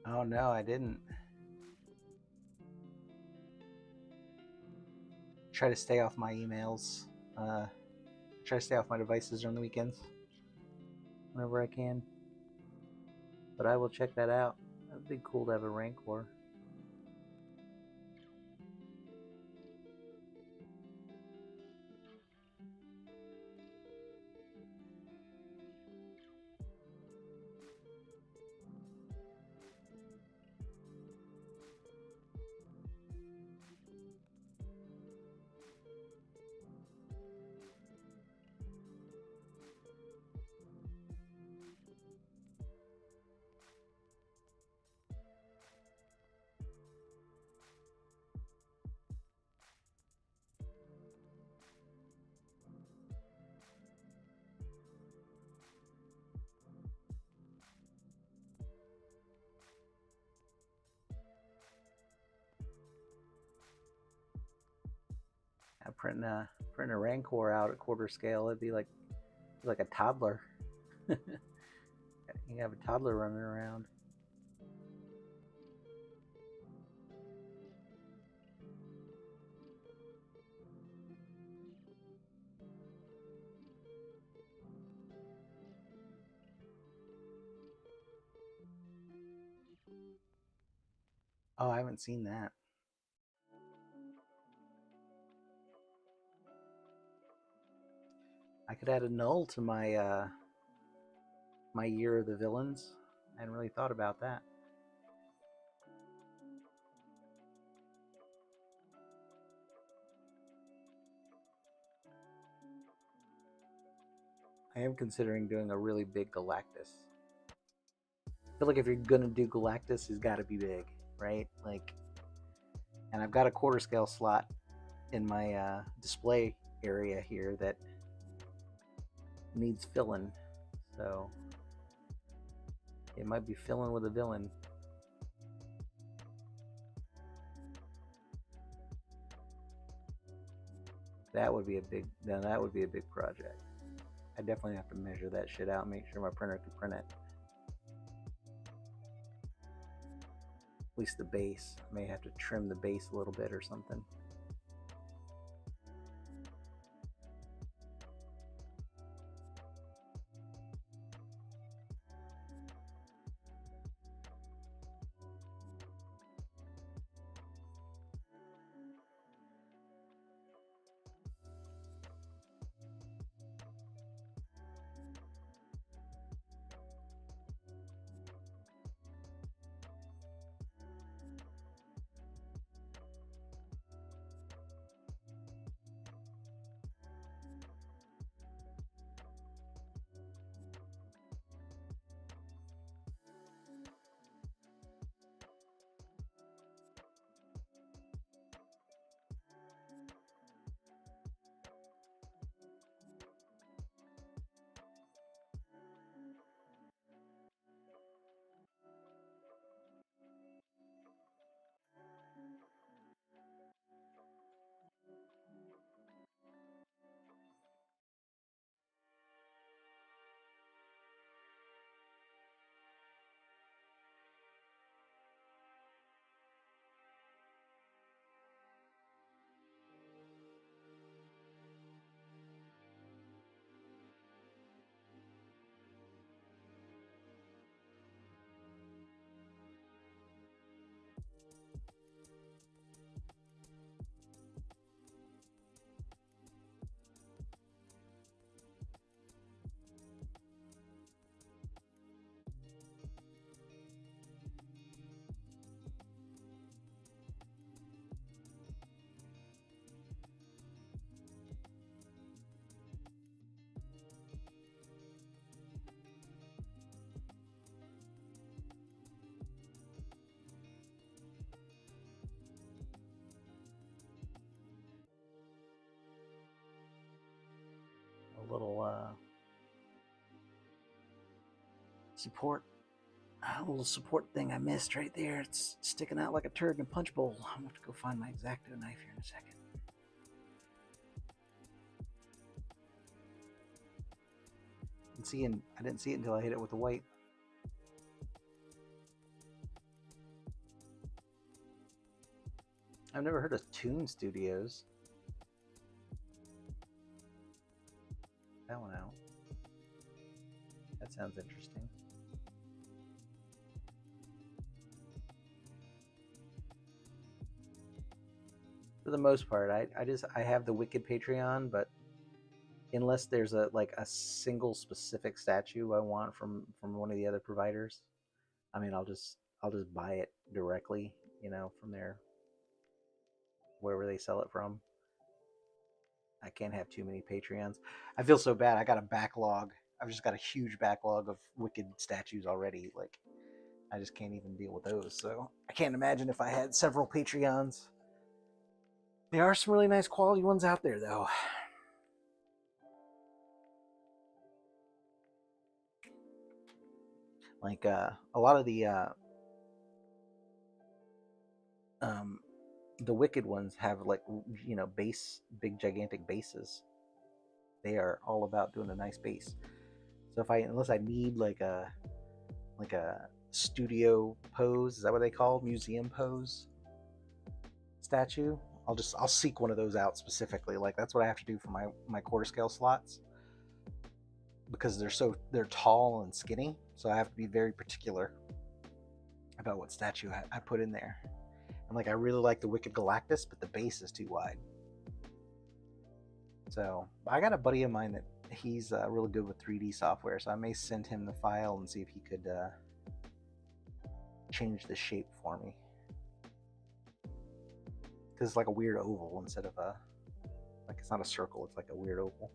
Oh no, I didn't. Try to stay off my emails. Uh, Try to stay off my devices during the weekends whenever I can. But I will check that out. That'd be cool to have a Rancor. Printing a Rancor out at quarter scale, it'd be like a toddler. You have a toddler running around. Oh, I haven't seen that. I could add a null to my year of the villains. I hadn't really thought about that. I am considering doing a really big Galactus. I feel like if you're gonna do Galactus, he's got to be big, right? Like, and I've got a quarter scale slot in my display area here that needs filling. So it might be filling with a villain. That would be a big. Then that would be a big project. I definitely have to measure that shit out. Make sure my printer can print it. At least the base. I may have to trim the base a little bit or something. A little support. A little support thing I missed right there. It's sticking out like a turd in a punch bowl. I'm going to have to go find my X-Acto knife here in a second. I didn't see it until I hit it with the white. I've never heard of Toon Studios. That one out. That sounds interesting. For the most part, I have the Wicked Patreon, but unless there's a single specific statue I want from one of the other providers, I mean, I'll just buy it directly, from there, wherever they sell it from. I can't have too many Patreons. I feel so bad. I got a backlog. I've just got a huge backlog of Wicked statues already. Like, I just can't even deal with those. So I can't imagine if I had several Patreons. There are some really nice quality ones out there, though. Like a lot of the Wicked ones have big gigantic bases. They are all about doing a nice base. So unless I need like a studio pose, is that what they call museum pose statue? I'll seek one of those out specifically. Like that's what I have to do for my quarter scale slots, because they're tall and skinny. So I have to be very particular about what statue I put in there. And I really like the Wicked Galactus, but the base is too wide. So I got a buddy of mine that he's really good with 3D software, so I may send him the file and see if he could change the shape for me. Because it's like a weird oval instead of it's not a circle, it's like a weird oval.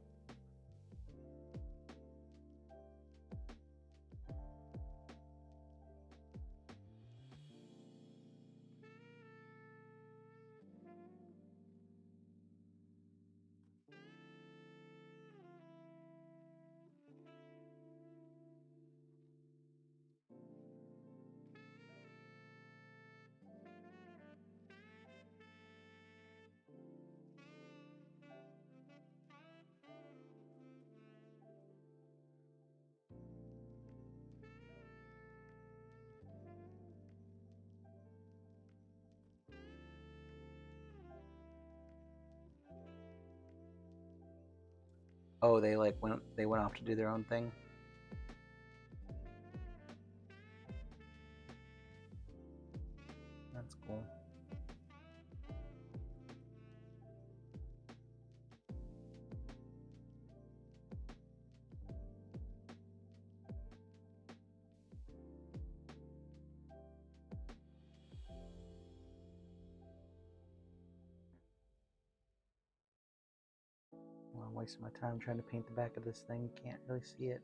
Oh, they went off to do their own thing. That's cool. Well, I'm wasting my time trying to paint the back of this thing. Can't really see it.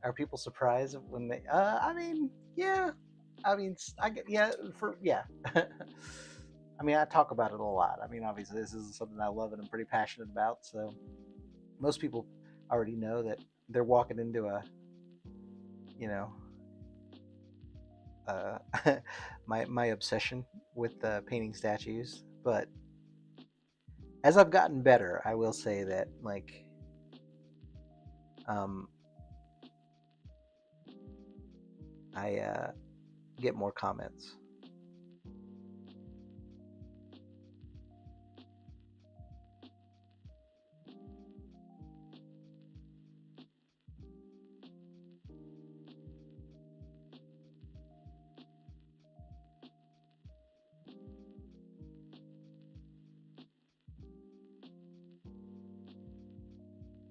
Are people surprised when they? I mean, yeah. I mean, I get yeah for yeah. I mean, I talk about it a lot. I mean, obviously, this is something I love and I'm pretty passionate about. So most people already know that they're walking into a, you know, uh, my obsession with painting statues. But as I've gotten better, I will say that um, I get more comments.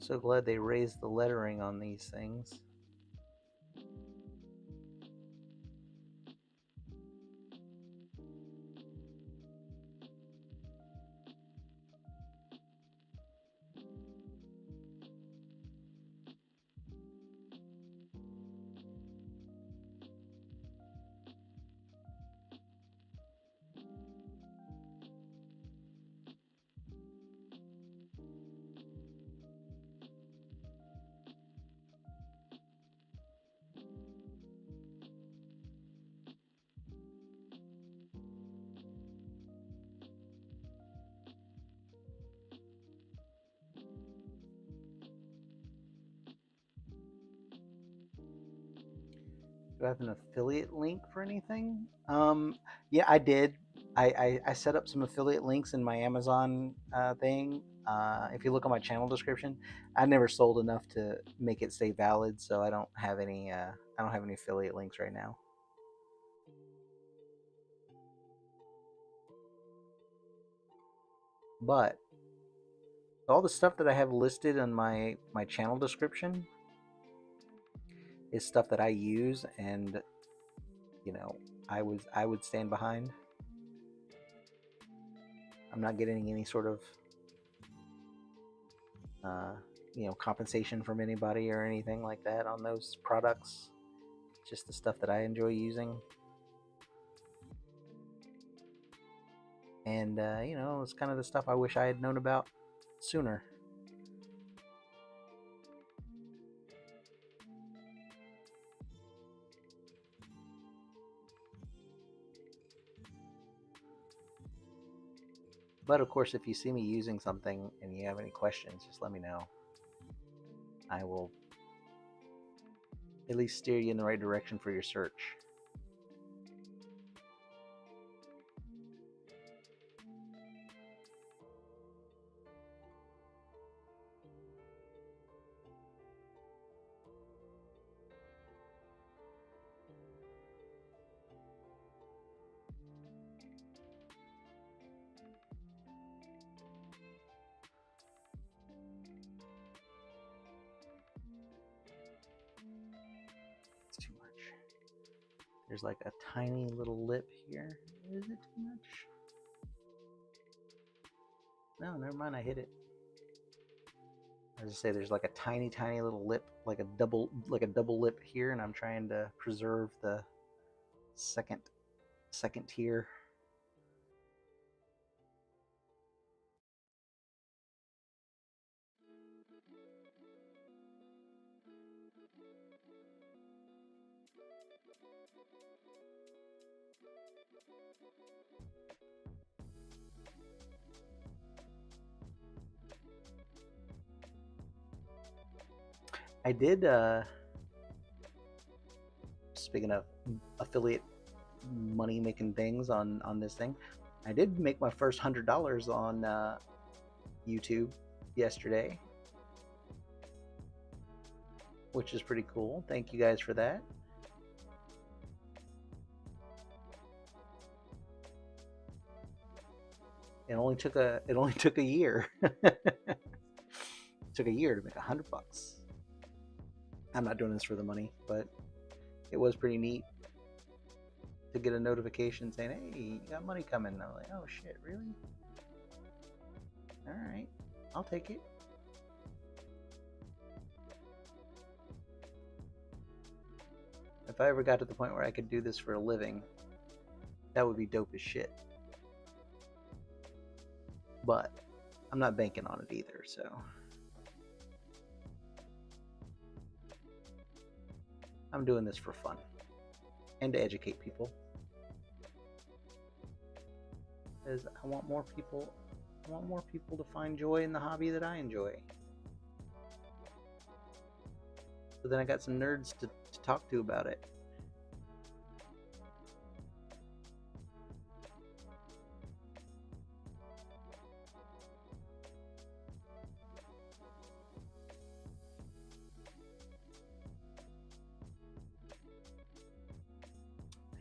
So glad they raised the lettering on these things. Do I have an affiliate link for anything? Yeah, I did. I set up some affiliate links in my Amazon thing. If you look on my channel description, I never sold enough to make it stay valid, so I don't have any. I don't have any affiliate links right now. But all the stuff that I have listed on my channel description is stuff that I use, and you know, I would stand behind. I'm not getting any sort of uh, compensation from anybody or anything like that on those products. Just the stuff that I enjoy using, and it's kind of the stuff I wish I had known about sooner. But of course, if you see me using something and you have any questions, just let me know. I will at least steer you in the right direction for your search. It's too much. There's like a tiny little lip here. Is it too much? No, never mind. I hit it. As I say, there's like a tiny little lip, like a double lip here, and I'm trying to preserve the second tier. I did, speaking of affiliate money making things on this thing, I did make my first $100 on YouTube yesterday, which is pretty cool. Thank you guys for that. It only took a year. It took a year to make $100. I'm not doing this for the money, but it was pretty neat to get a notification saying, "Hey, you got money coming." And I'm like, "Oh shit, really? All right, I'll take it." If I ever got to the point where I could do this for a living, that would be dope as shit. But I'm not banking on it either, so. I'm doing this for fun and to educate people. Because I want more people to find joy in the hobby that I enjoy. So then I got some nerds to talk to about it.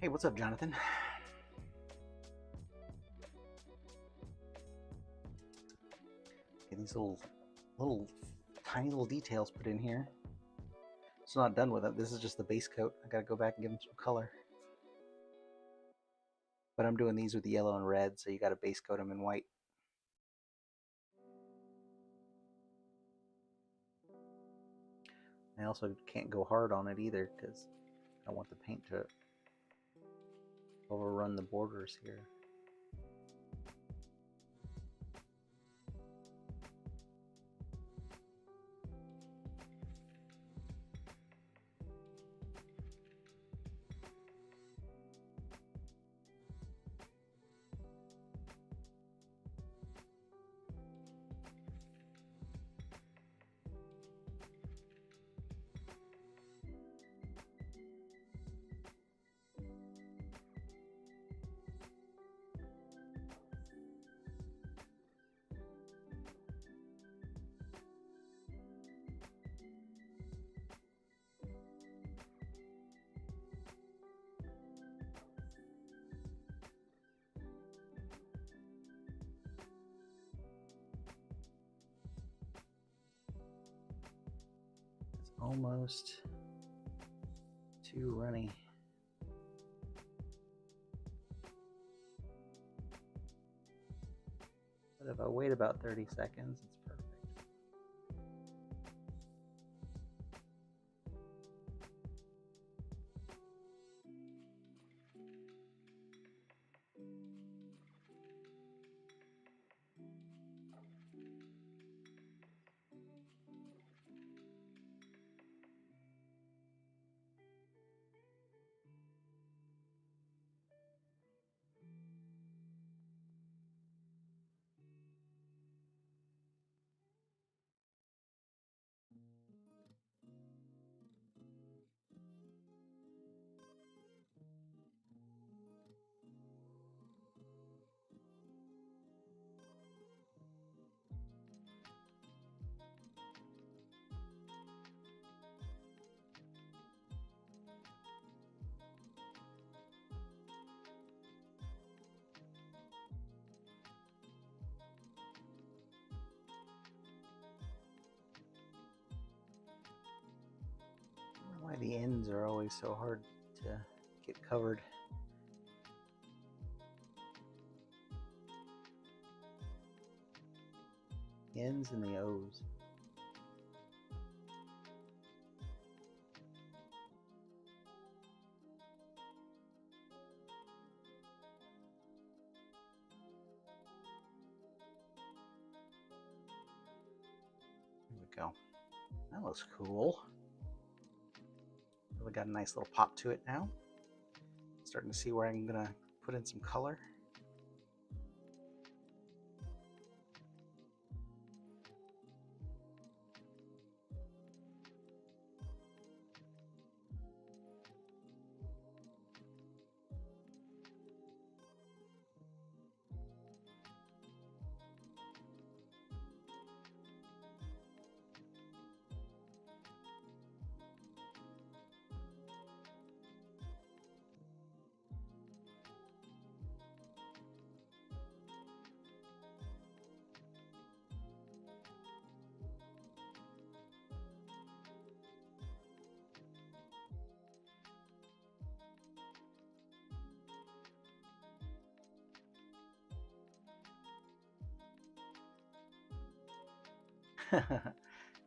Hey, what's up, Jonathan? Okay, these little tiny little details put in here. Still not done with it. This is just the base coat. I gotta go back and give them some color. But I'm doing these with yellow and red, so you gotta base coat them in white. I also can't go hard on it either because I want the paint to overrun the borders here. almost too runny. But if I wait about 30 seconds, it's perfect. Why the ends are always so hard to get covered. The ends and the O's. There we go. That looks cool. Really got a nice little pop to it now. Starting to see where I'm gonna put in some color.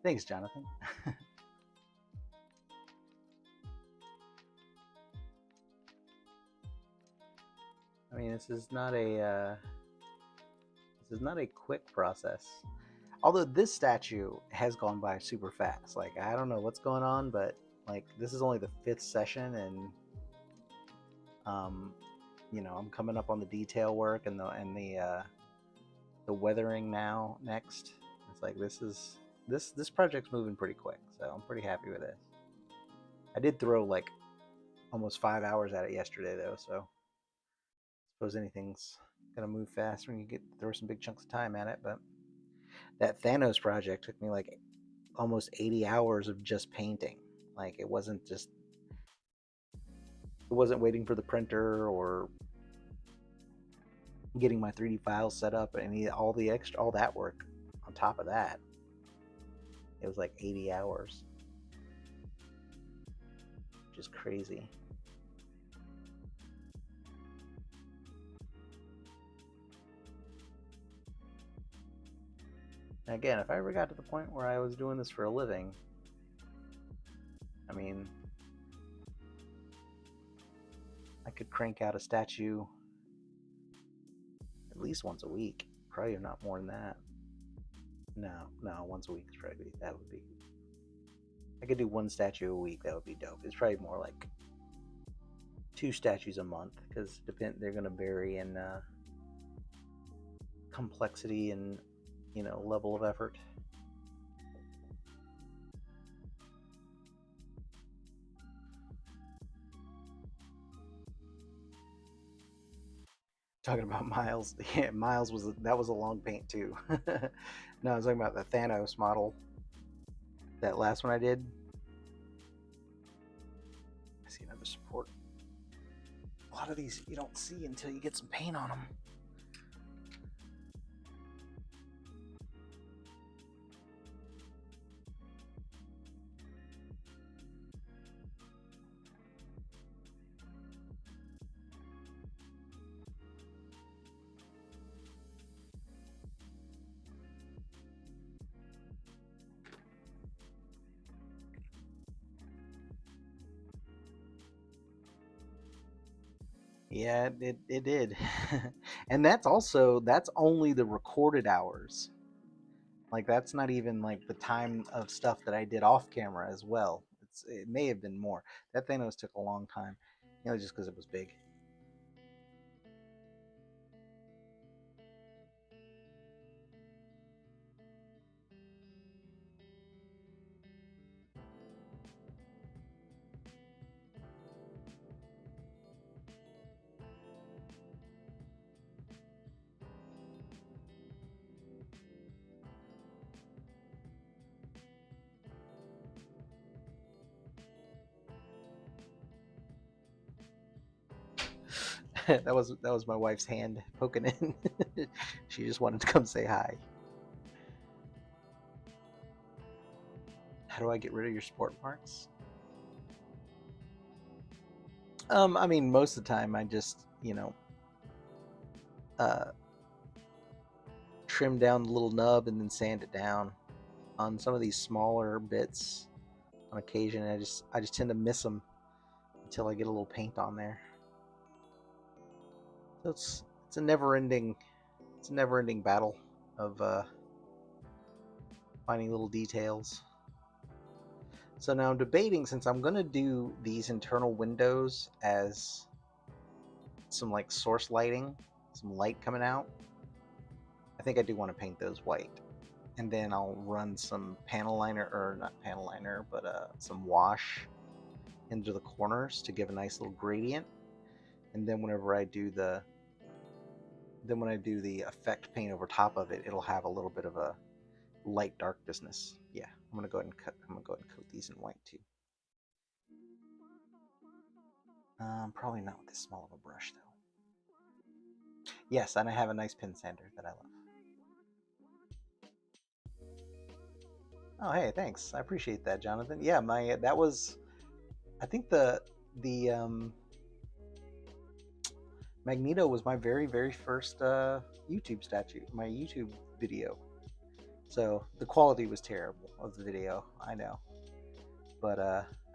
Thanks, Jonathan. I mean, this is not a quick process. Although this statue has gone by super fast. Like, I don't know what's going on, but like this is only the 5th session, and you know, I'm coming up on the detail work and the weathering now next. It's like this project's moving pretty quick, so I'm pretty happy with this. I did throw like almost 5 hours at it yesterday though, so I suppose anything's gonna move fast when you throw some big chunks of time at it. But that Thanos project took me like almost 80 hours of just painting. Like it wasn't waiting for the printer or getting my 3D files set up and all that work on top of that. It was like 80 hours. Which is crazy. Again, if I ever got to the point where I was doing this for a living, I mean, I could crank out a statue at least once a week. Probably not more than that. No, once a week is probably, that would be, I could do 1 statue a week. That would be dope. It's probably more like 2 statues a month, because they're going to vary in complexity and, you know, level of effort. Talking about Miles, yeah, Miles was a long paint too. No, I was talking about the Thanos model. That last one I did. I see another support. A lot of these you don't see until you get some paint on them. Yeah, it did. And that's only the recorded hours. Like that's not even like the time of stuff that I did off camera as well. It may have been more. That Thanos took a long time, just because it was big. That was my wife's hand poking in. She just wanted to come say hi. How do I get rid of your sport marks? I mean, most of the time I just, uh, trim down the little nub and then sand it down. On some of these smaller bits, on occasion, I just tend to miss them until I get a little paint on there. So it's a never ending battle of finding little details. So now I'm debating, since I'm gonna do these internal windows as some like source lighting, some light coming out. I think I do want to paint those white, and then I'll run some panel liner, or not panel liner, but some wash into the corners to give a nice little gradient. And then when I do the effect paint over top of it, it'll have a little bit of a light dark business. Yeah, I'm gonna go ahead and coat these in white too. Probably not with this small of a brush though. Yes, and I have a nice pen sander that I love. Oh, hey, thanks. I appreciate that, Jonathan. Yeah, my that was, I think the Magneto was my very very first YouTube statue, my YouTube video. So the quality was terrible of the video, I know, but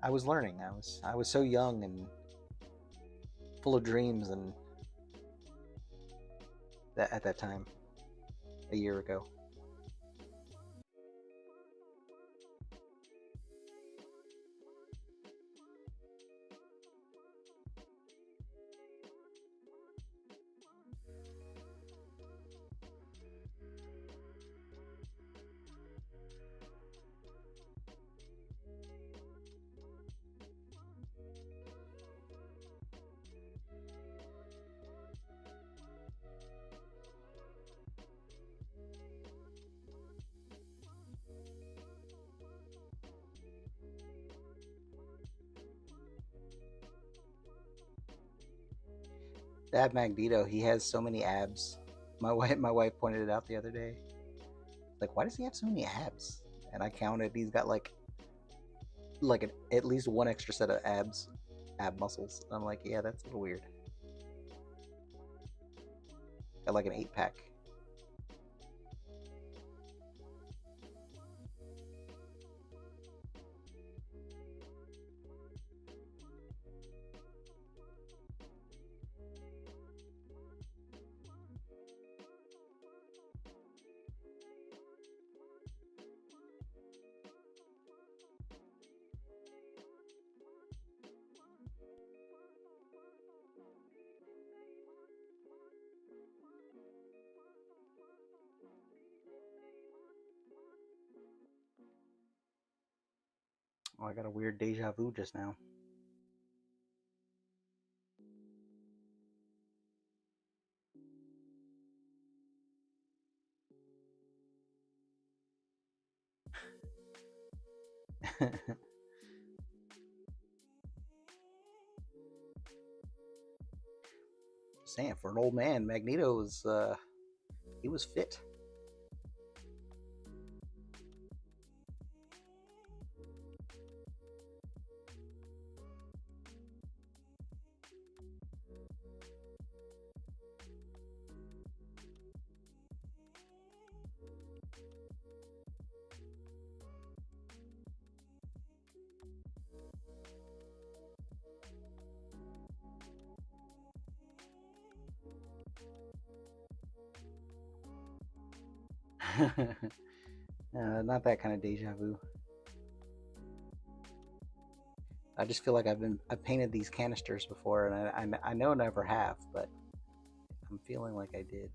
I was learning. I was so young and full of dreams, and that at that time, a year ago. That Magneto, he has so many abs. My wife pointed it out the other day. Like, why does he have so many abs? And I counted. He's got at least one extra set of ab muscles. I'm like, yeah, that's a little weird. Got like an 8 pack. Oh, I got a weird deja vu just now. Saying, for an old man, Magneto was he was fit. Not that kind of deja vu. I just feel like I've painted these canisters before, and I know I never have, but I'm feeling like I did.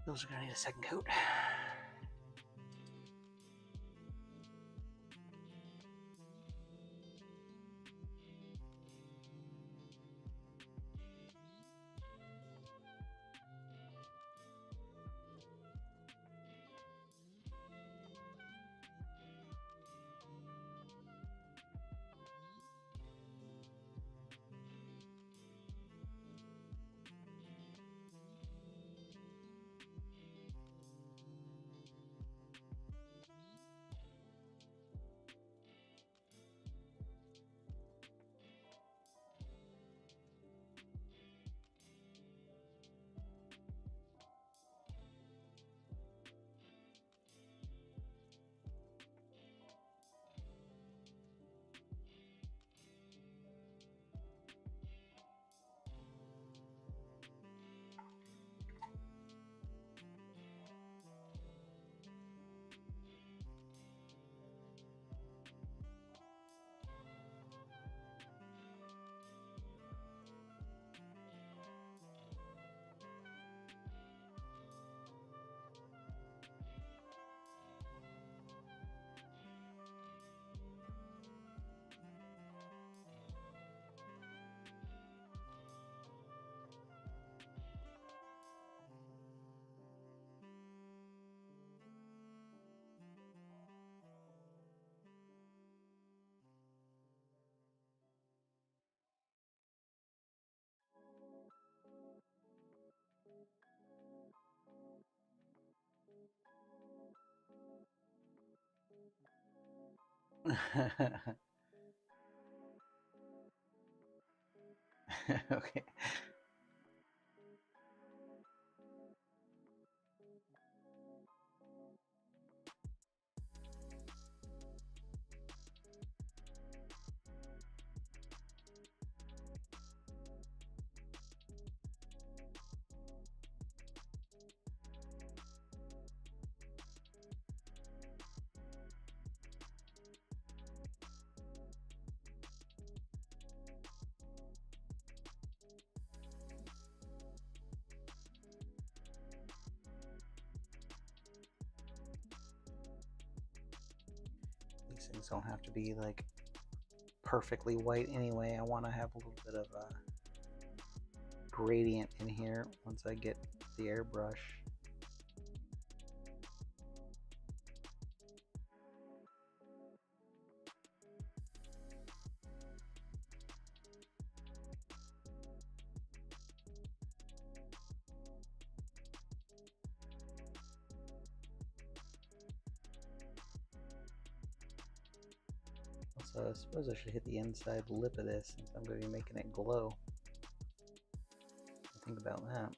Those are gonna need a second coat. Okay. These things don't have to be like perfectly white anyway. I want to have a little bit of a gradient in here once I get the airbrush. Also, I suppose I should hit the inside lip of this since I'm going to be making it glow. Think about that.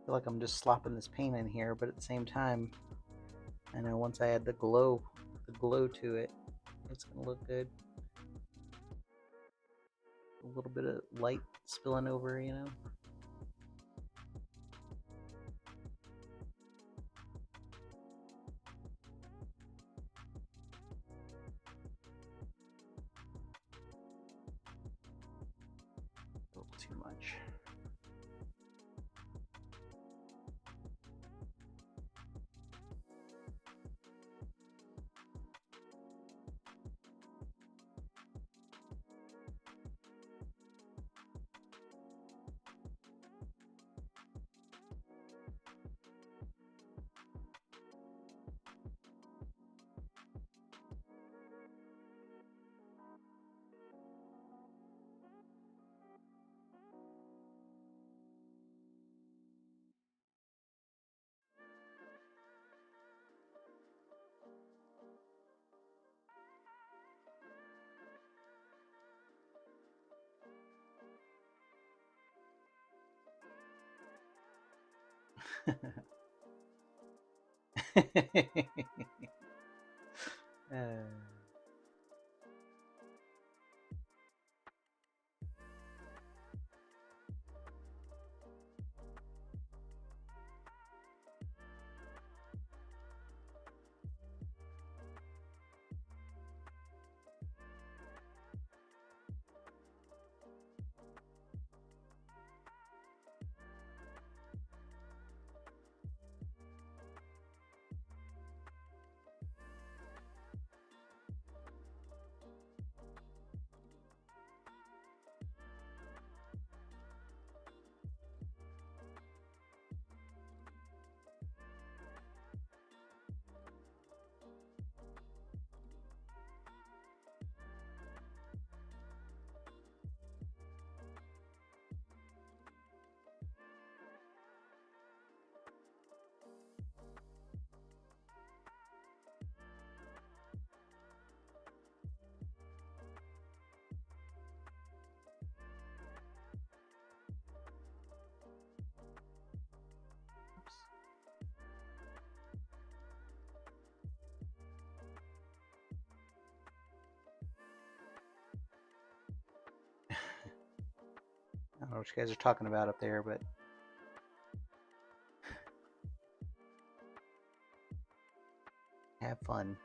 feel like I'm just slopping this paint in here, but at the same time, I know once I add the glow to it, it's gonna look good. A little bit of light spilling over, you know. A little too much. I don't know what you guys are talking about up there, but have fun.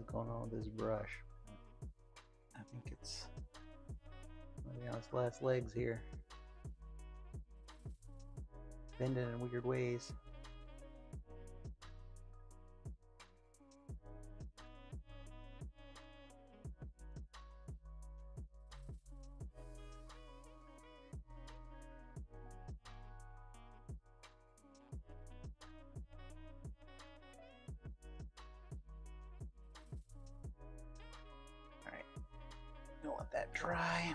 is going on with this brush. I think it's maybe on its last legs here. Bending in weird ways. Alright, don't let that dry.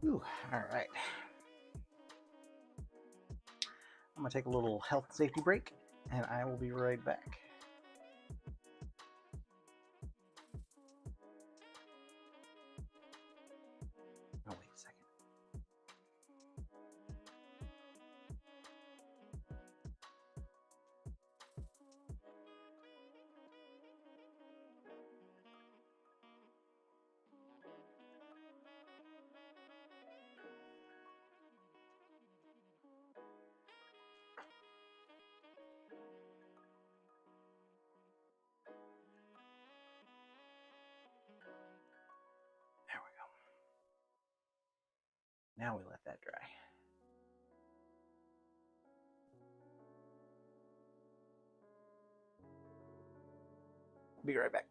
Ooh, all right. I'm gonna take a little health and safety break, and I will be right back. Oh, wait a second. There we go. Now we let that dry. Be right back.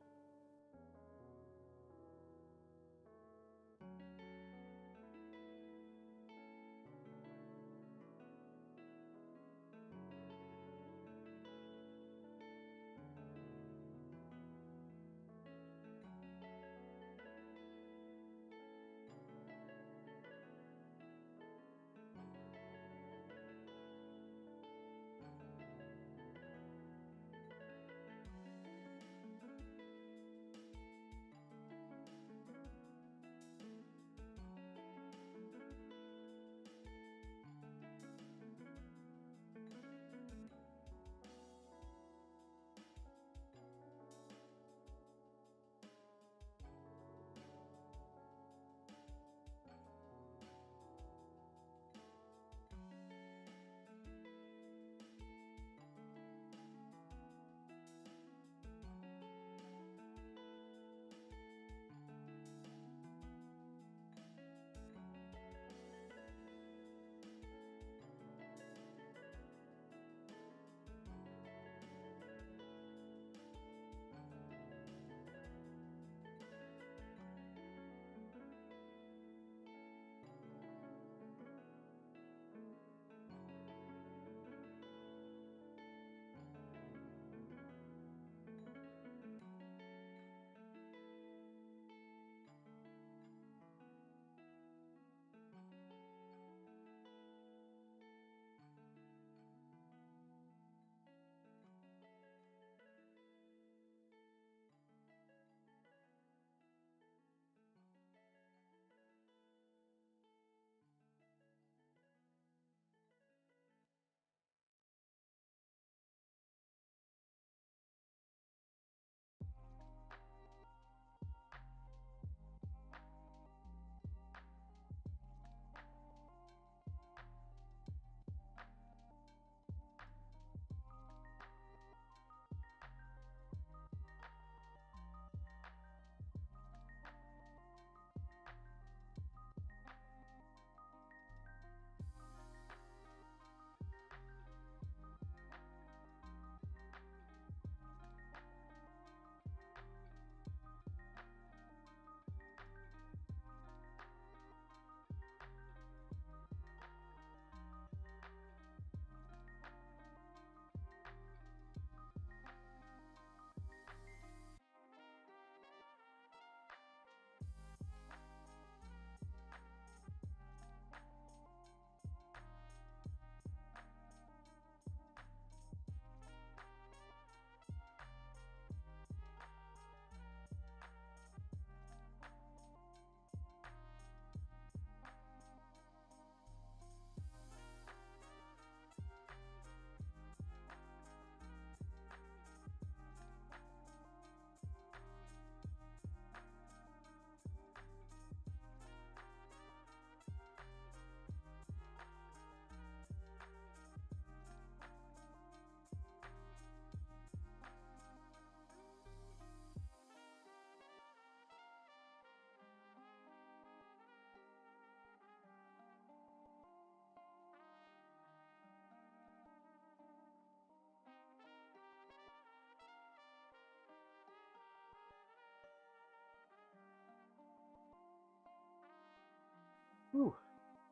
Whew.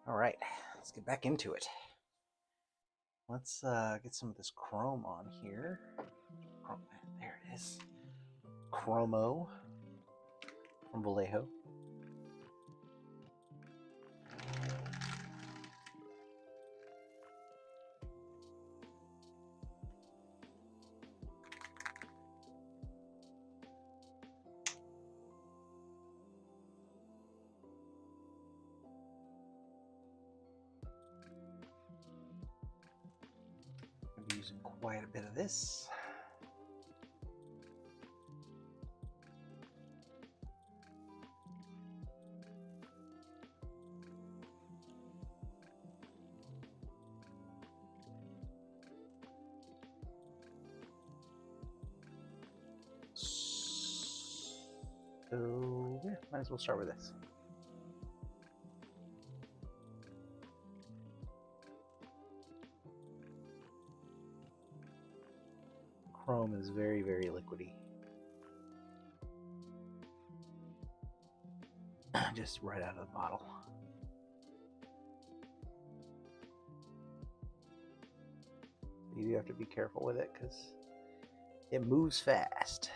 All right, let's get back into it. Let's get some of this chrome on here. There it is. Chromo from Vallejo. I'm using quite a bit of this. So, yeah, might as well start with this. Chrome is very, very liquidy. Just right out of the bottle. You do have to be careful with it because it moves fast.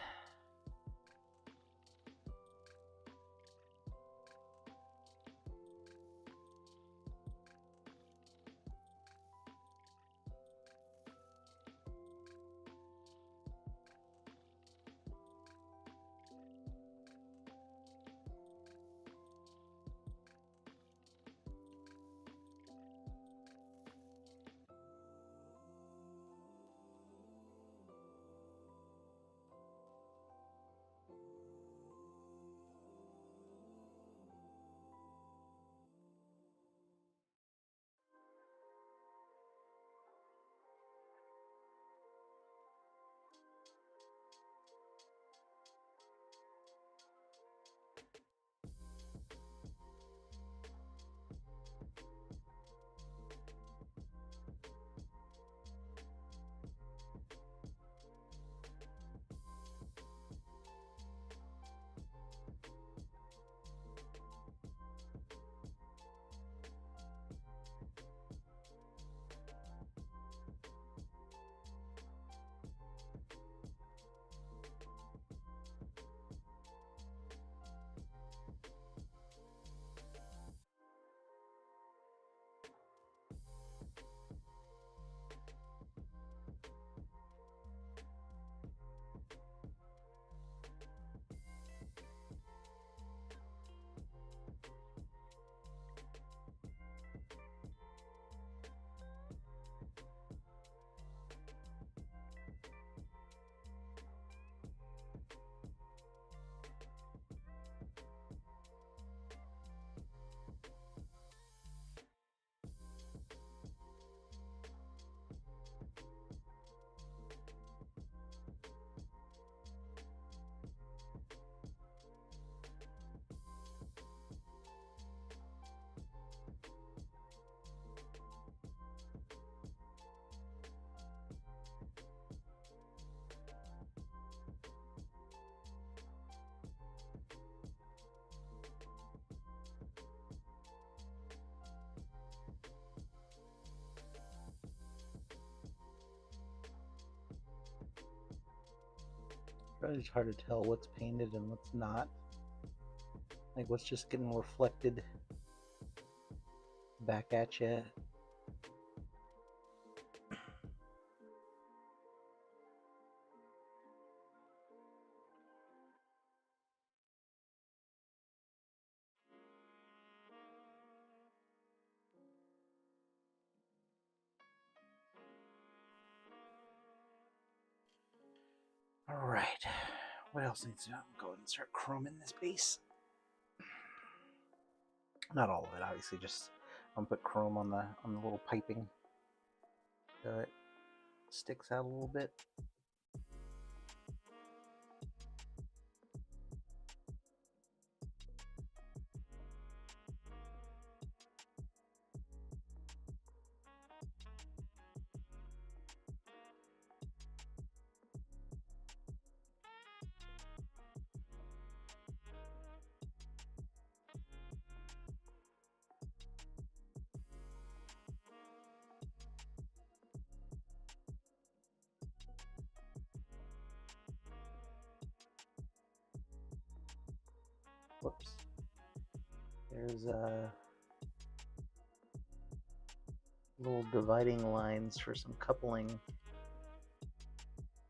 It's hard to tell what's painted and what's not. Like what's just getting reflected back at you. All right, what else needs to go ahead and start chroming this base? Not all of it, obviously. Just I'm gonna put chrome on the little piping so it sticks out a little bit. Whoops. There's little dividing lines for some coupling.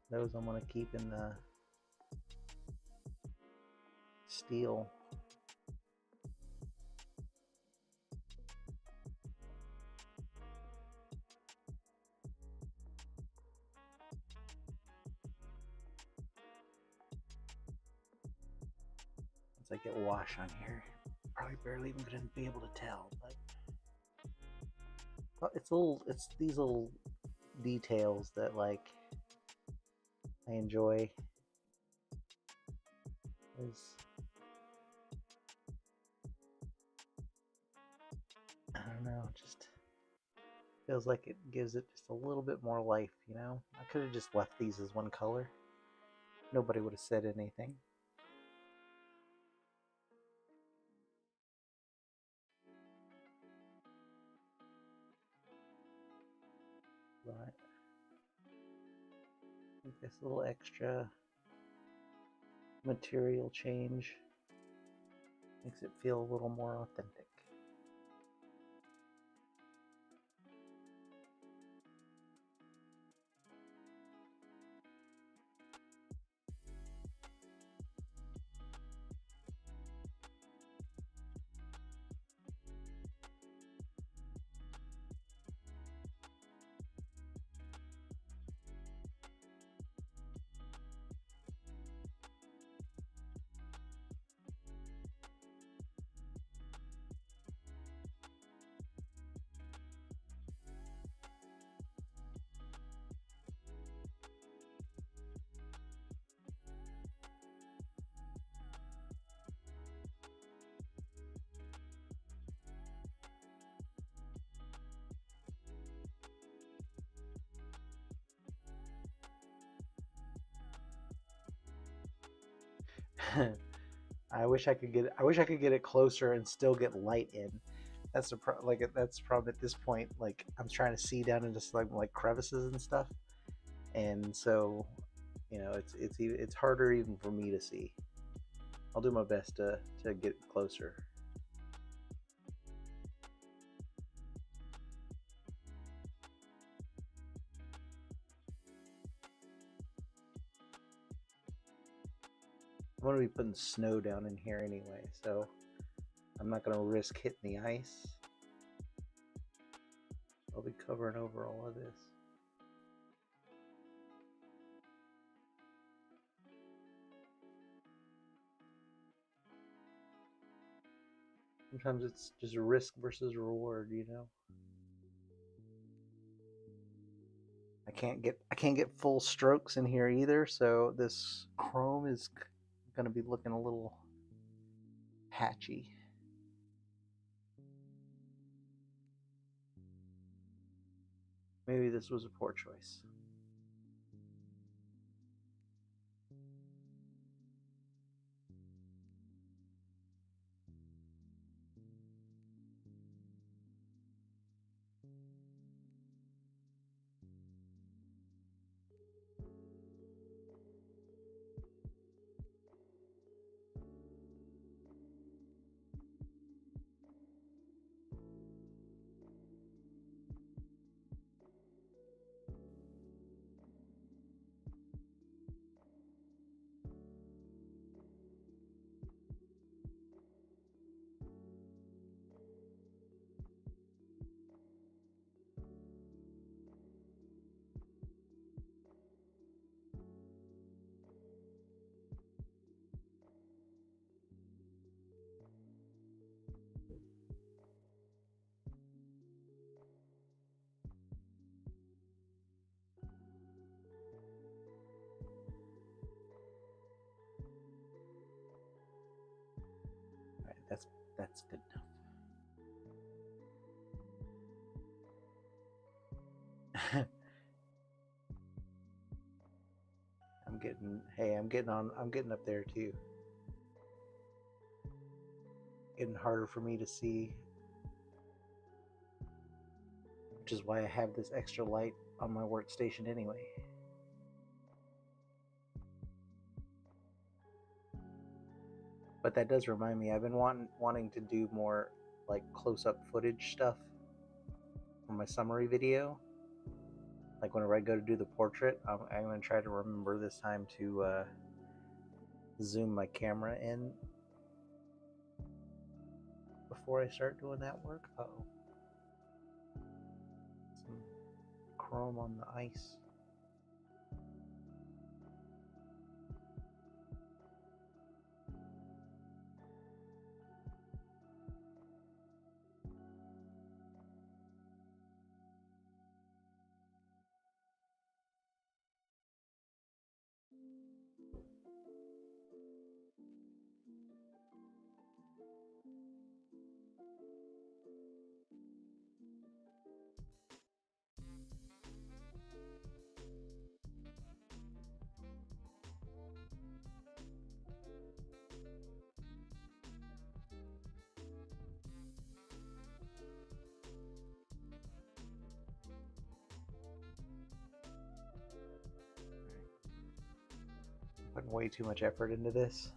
Those I'm going to keep in the steel. Once I get wash on here, probably barely even going to be able to tell, but it's these little details that like I enjoy. I don't know, just feels like it gives it just a little bit more life, you know? I could have just left these as one color. Nobody would have said anything. But I think this little extra material change makes it feel a little more authentic. I wish I could get it closer and still get light in. That's the that's the problem at this point. Like I'm trying to see down into like crevices and stuff, and so it's harder even for me to see. I'll do my best to get closer. I'm going to be putting snow down in here anyway, so I'm not going to risk hitting the ice. I'll be covering over all of this. Sometimes it's just risk versus reward, you know. I can't get full strokes in here either, so this chrome is going to be looking a little patchy. Maybe this was a poor choice. That's good enough. I'm getting up there too. Getting harder for me to see, which is why I have this extra light on my workstation anyway. But that does remind me, I've been wanting to do more like close-up footage stuff for my summary video. Like whenever I go to do the portrait, I'm going to try to remember this time to zoom my camera in before I start doing that work. Uh-oh. Some chrome on the ice. Putting way too much effort into this.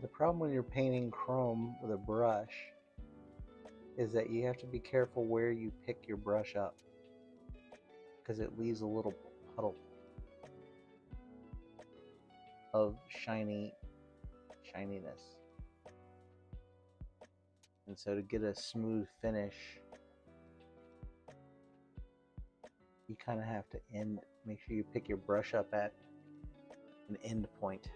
The problem when you're painting chrome with a brush is that you have to be careful where you pick your brush up, because it leaves a little puddle of shininess. And so to get a smooth finish, you kind of have to make sure you pick your brush up at an end point.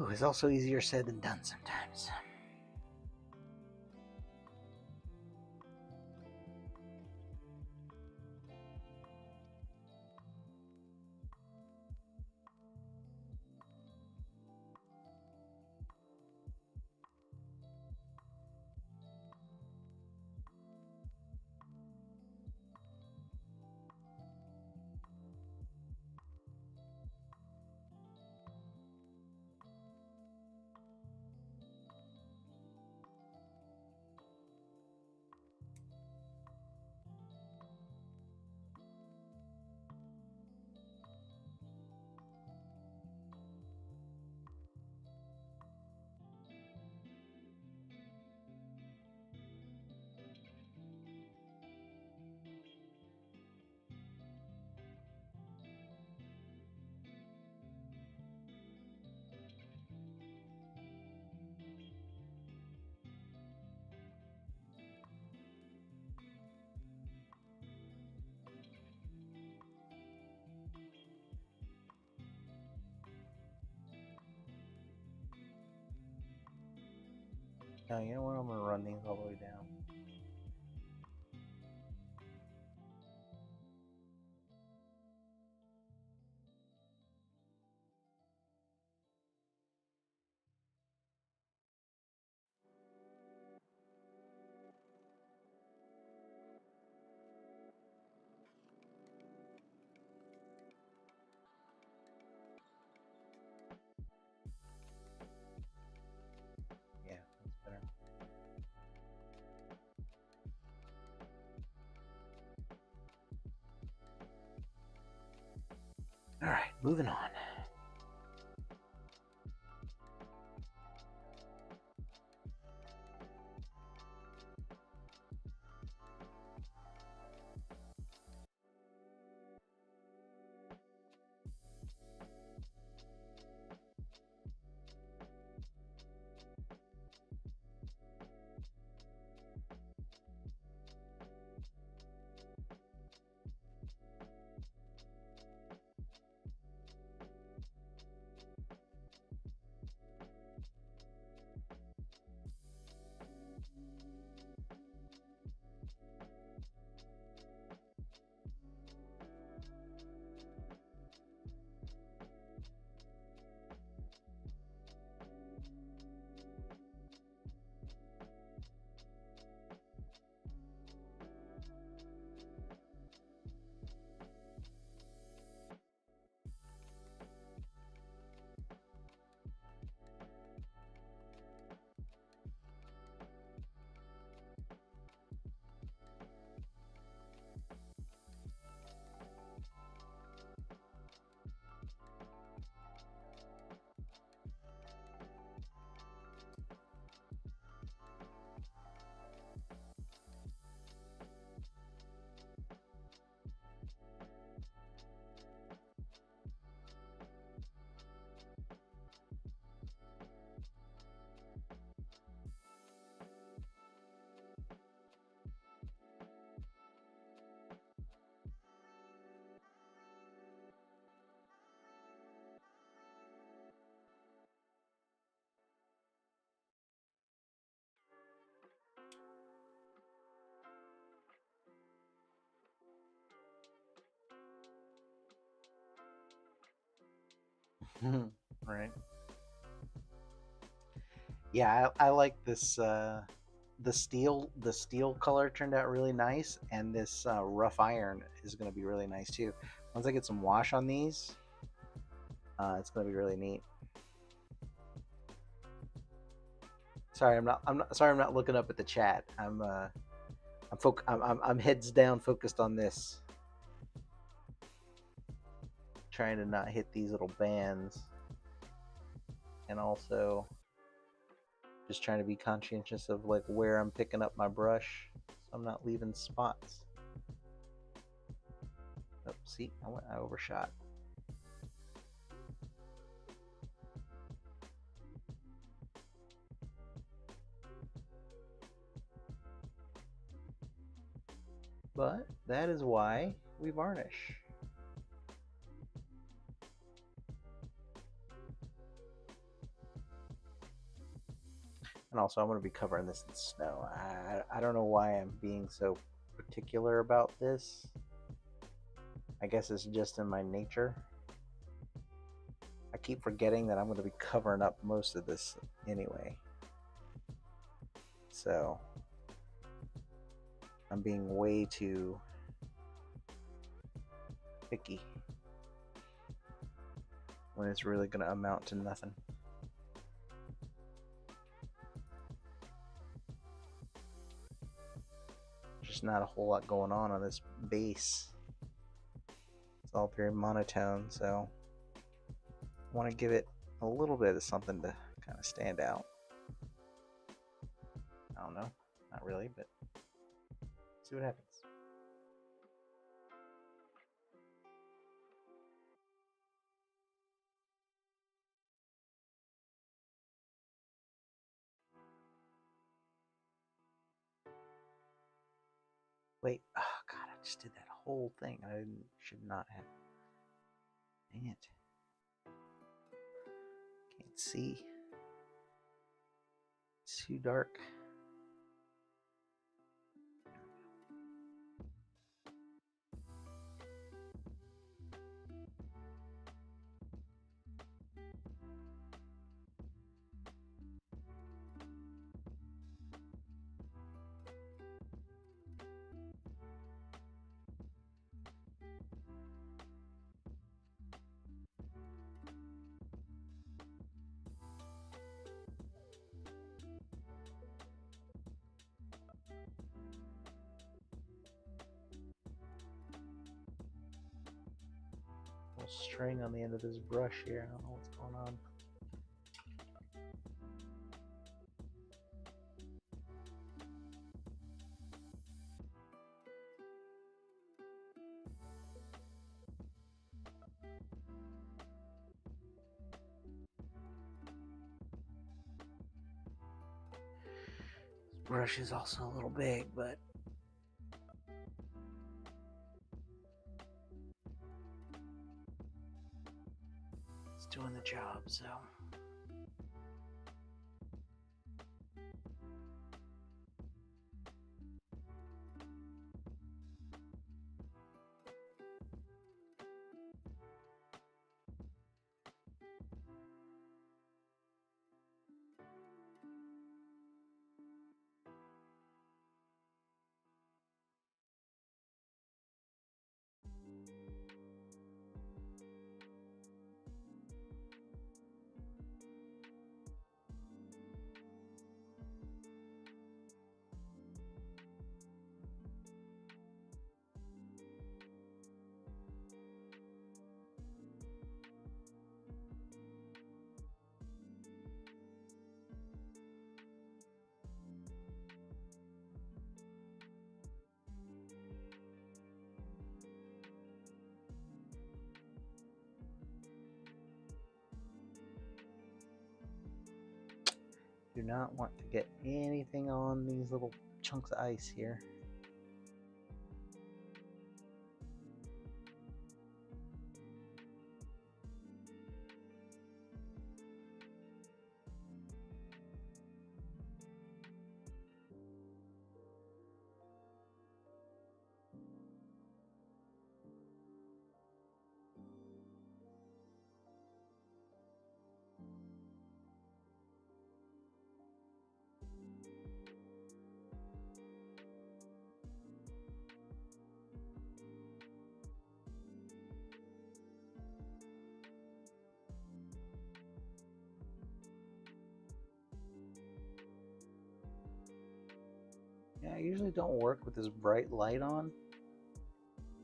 Ooh, it's also easier said than done sometimes. No, you know what? I'm gonna run these all the way down. Yeah, that's better. All right, moving on. Right. Yeah, I like this. The steel color turned out really nice, and this rough iron is going to be really nice too. Once I get some wash on these, it's going to be really neat. Sorry, I'm not looking up at the chat. I'm heads down, focused on this, trying to not hit these little bands, and also just trying to be conscientious of like where I'm picking up my brush, so I'm not leaving spots. Oh, see, I overshot. But that is why we varnish. And also, I'm going to be covering this in snow. I don't know why I'm being so particular about this. I guess it's just in my nature. I keep forgetting that I'm going to be covering up most of this anyway. So, I'm being way too picky when it's really going to amount to nothing. Just not a whole lot going on this base. It's all very monotone, so I want to give it a little bit of something to kind of stand out. I don't know, not really, but see what happens. Wait, oh god, I just did that whole thing. Should not have. Dang it. Can't see. too dark. String on the end of this brush here. I don't know what's going on. This brush is also a little big, but it's doing the job, so. Do not want to get anything on these little chunks of ice here. Yeah, I usually don't work with this bright light on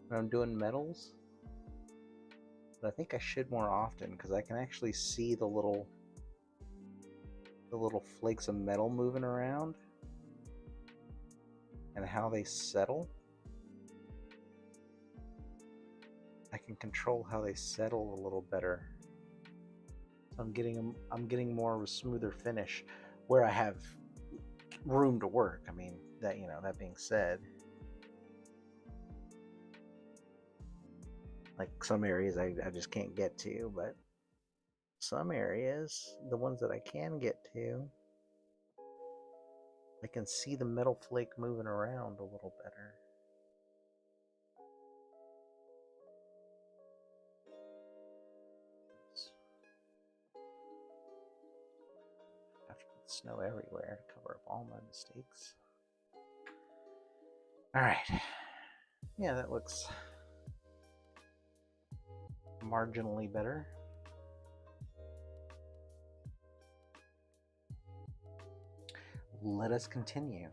when I'm doing metals, but I think I should more often because I can actually see the little flakes of metal moving around and how they settle. I can control how they settle a little better, so I'm getting more of a smoother finish where I have room to work. I mean, that, you know, that being said, like some areas I just can't get to, but some areas, the ones that I can get to, I can see the metal flake moving around a little better. I have to put snow everywhere to cover up all my mistakes. All right. Yeah, that looks marginally better. Let us continue.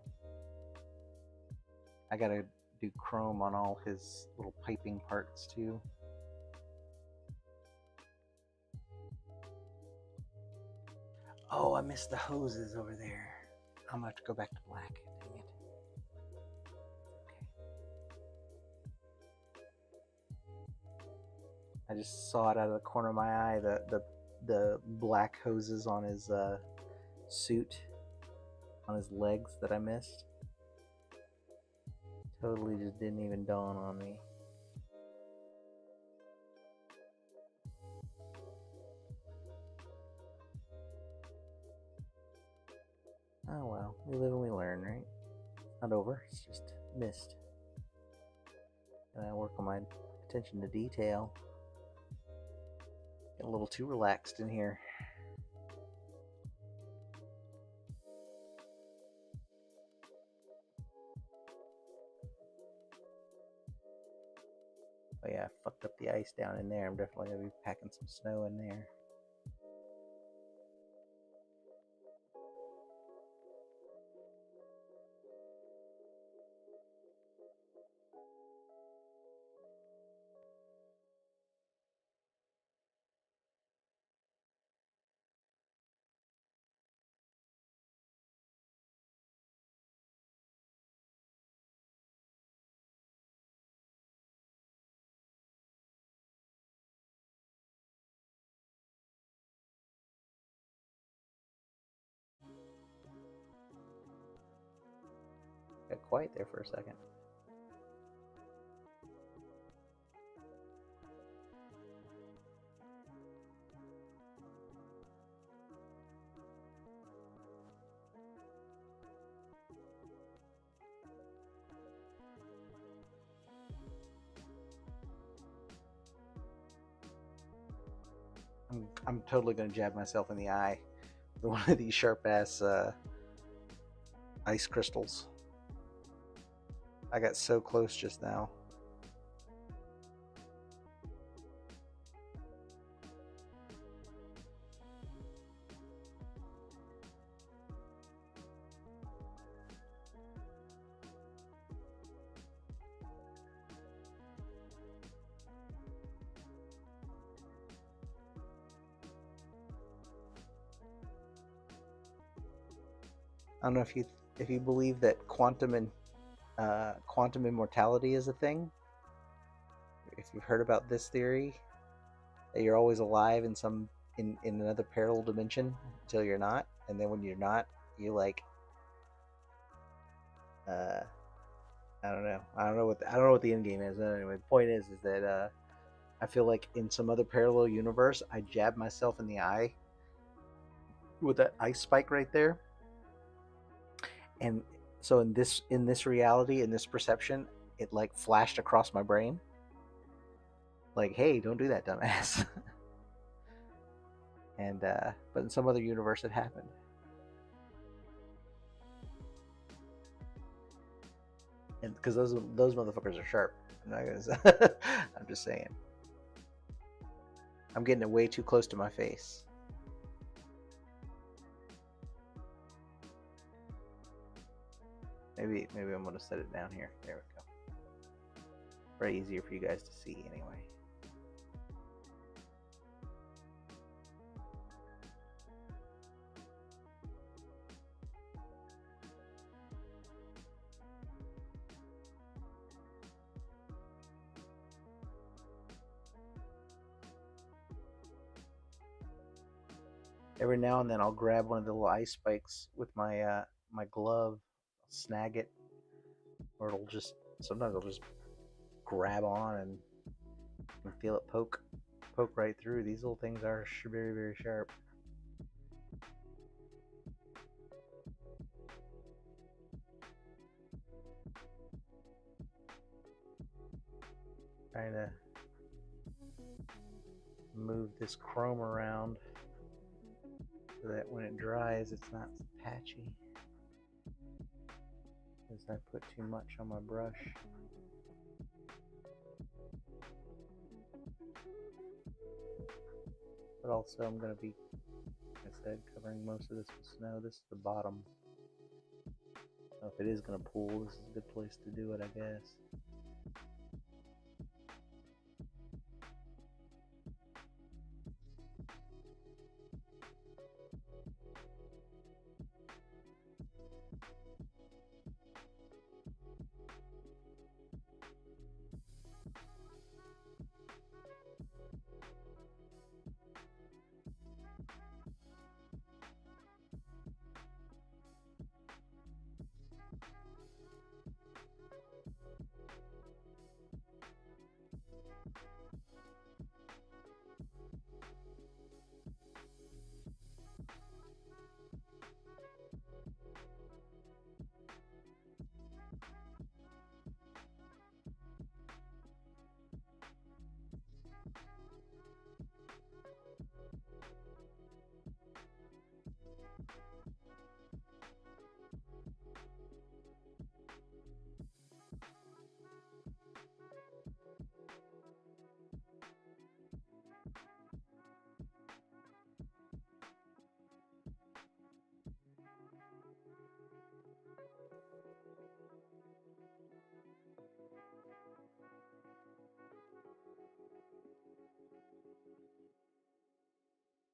I gotta do chrome on all his little piping parts too. Oh, I missed the hoses over there. I'm gonna have to go back to black. Dang it. Okay. I just saw it out of the corner of my eye, the black hoses on his suit, on his legs that I missed. Totally just didn't even dawn on me. Oh well, we live and we learn, right? Not over, it's just missed. And I work on my attention to detail. Get a little too relaxed in here. Oh yeah, I fucked up the ice down in there. I'm definitely gonna be packing some snow in there. Got quiet there for a second. I'm totally gonna jab myself in the eye with one of these sharp ass ice crystals. I got so close just now. I don't know if you believe that quantum immortality is a thing. If you've heard about this theory, that you're always alive in in another parallel dimension until you're not, and then when you're not, you like uh, I don't know. I don't know what the end game is. Anyway, the point is that I feel like in some other parallel universe, I jabbed myself in the eye with that ice spike right there, and so in this reality, in this perception, it like flashed across my brain, like, "Hey, don't do that, dumbass." And but in some other universe, it happened. And because those motherfuckers are sharp. I'm not gonna. I'm just saying. I'm getting it way too close to my face. Maybe I'm gonna set it down here. There we go. Very easier for you guys to see anyway. Every now and then I'll grab one of the little ice spikes with my glove, snag it, or it'll just sometimes I'll just grab on and feel it poke right through. These little things are very sharp. Trying to move this chrome around so that when it dries it's not patchy, as I put too much on my brush. But also I'm going to be, like I said, covering most of this with snow. This is the bottom. So if it is going to pool, this is a good place to do it, I guess.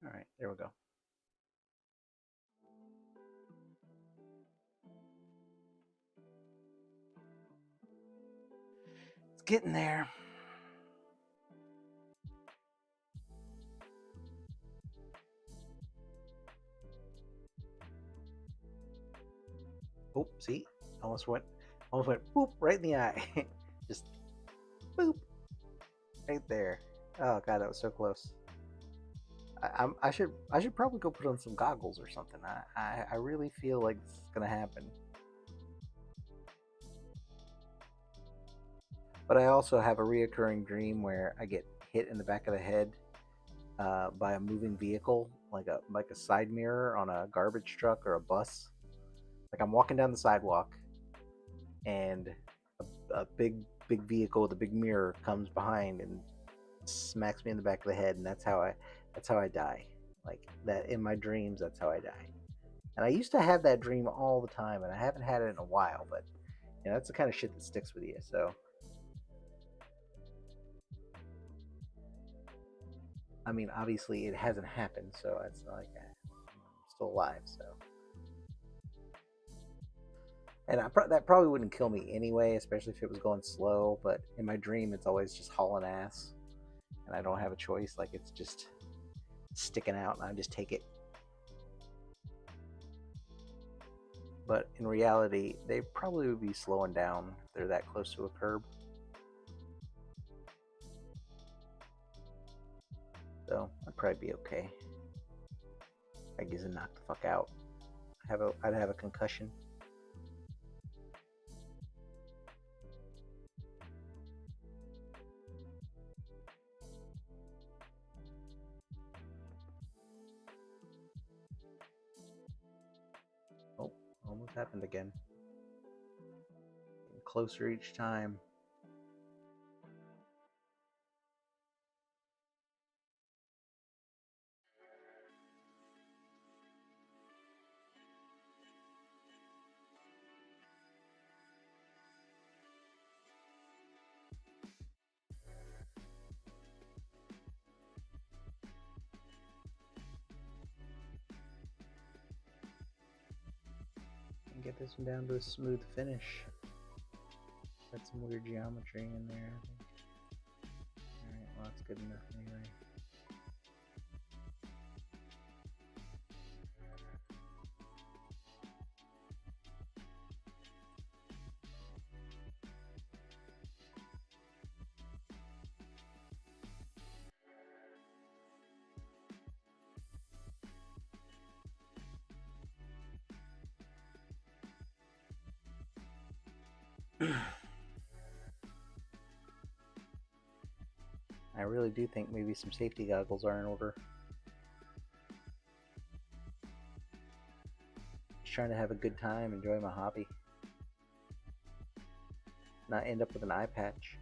All right, there we go. It's getting there. Oh, see, almost went boop right in the eye. Just boop right there. Oh god, that was so close. I should probably go put on some goggles or something. I really feel like this is gonna happen. But I also have a reoccurring dream where I get hit in the back of the head by a moving vehicle, like a side mirror on a garbage truck or a bus. Like I'm walking down the sidewalk, and a big vehicle with a big mirror comes behind and smacks me in the back of the head, and that's how I die. Like that in my dreams, that's how I die. And I used to have that dream all the time, and I haven't had it in a while. But you know, that's the kind of shit that sticks with you. So I mean, obviously it hasn't happened, so it's not like I'm still alive. So, and that probably wouldn't kill me anyway, especially if it was going slow. But in my dream, it's always just hauling ass, and I don't have a choice. Like it's just sticking out, and I just take it. But in reality, they probably would be slowing down if they're that close to a curb. So I'd probably be okay. I guess and knock the fuck out. I'd have a concussion. Oh, almost happened again. Getting closer each time. And get this one down to a smooth finish. Got some weird geometry in there, I think. Alright, well, that's good enough anyway. I really do think maybe some safety goggles are in order. Just trying to have a good time, enjoy my hobby. Not end up with an eye patch.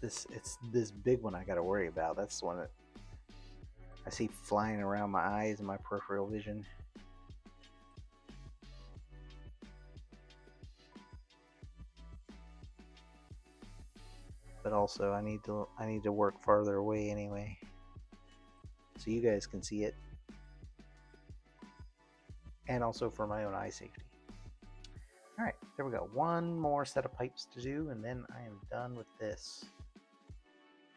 It's this big one I gotta worry about. That's the one that I see flying around my eyes and my peripheral vision. But also I need to work farther away anyway. So you guys can see it. And also for my own eye safety. Alright, there we go. One more set of pipes to do, and then I am done with this.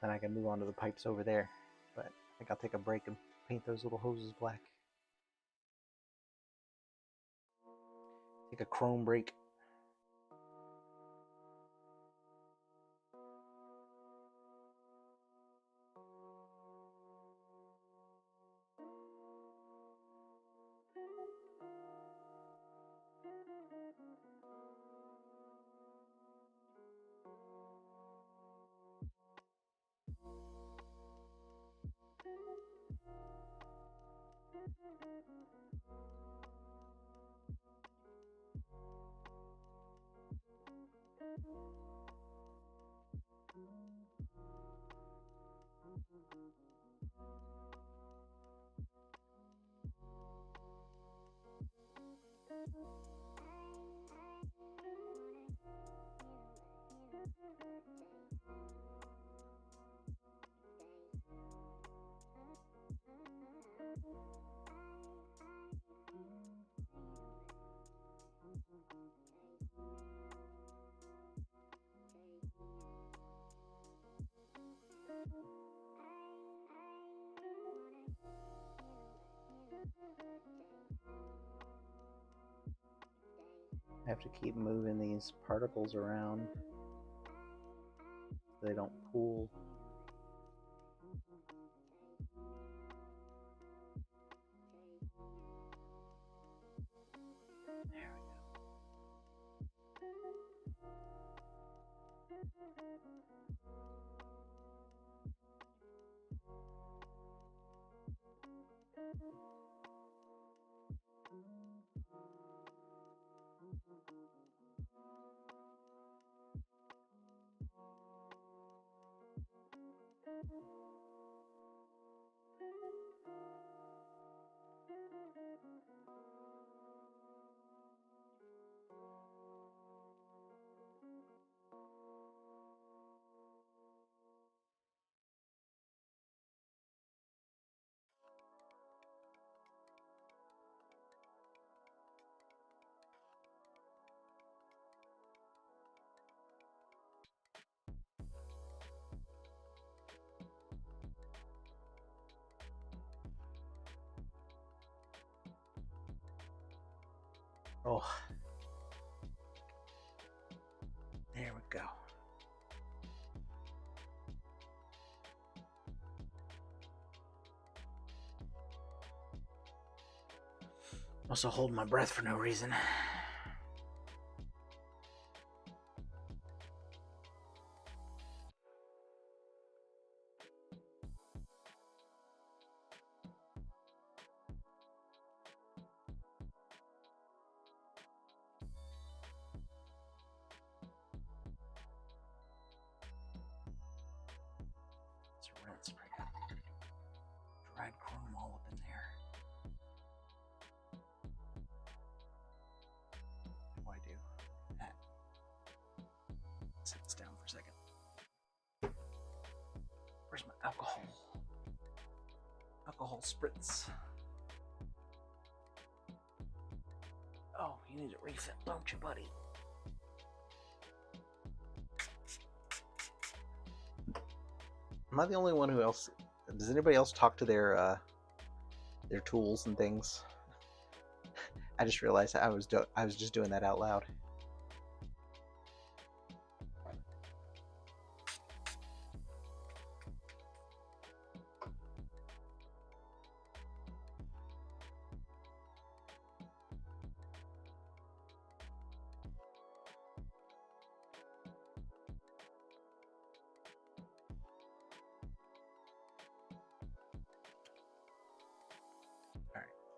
Then I can move on to the pipes over there. But I think I'll take a break and paint those little hoses black. Take a chrome break. I have to keep moving these particles around so they don't pool. There we go. Oh, there we go. Also hold my breath for no reason. Let's rinse dried chrome all up in there. What do I do? That. Set this down for a second. Where's my alcohol? Alcohol spritz. Oh, you need a refill, don't you, buddy? Am I the only one who else? Does anybody else talk to their tools and things? I just realized I was just doing that out loud.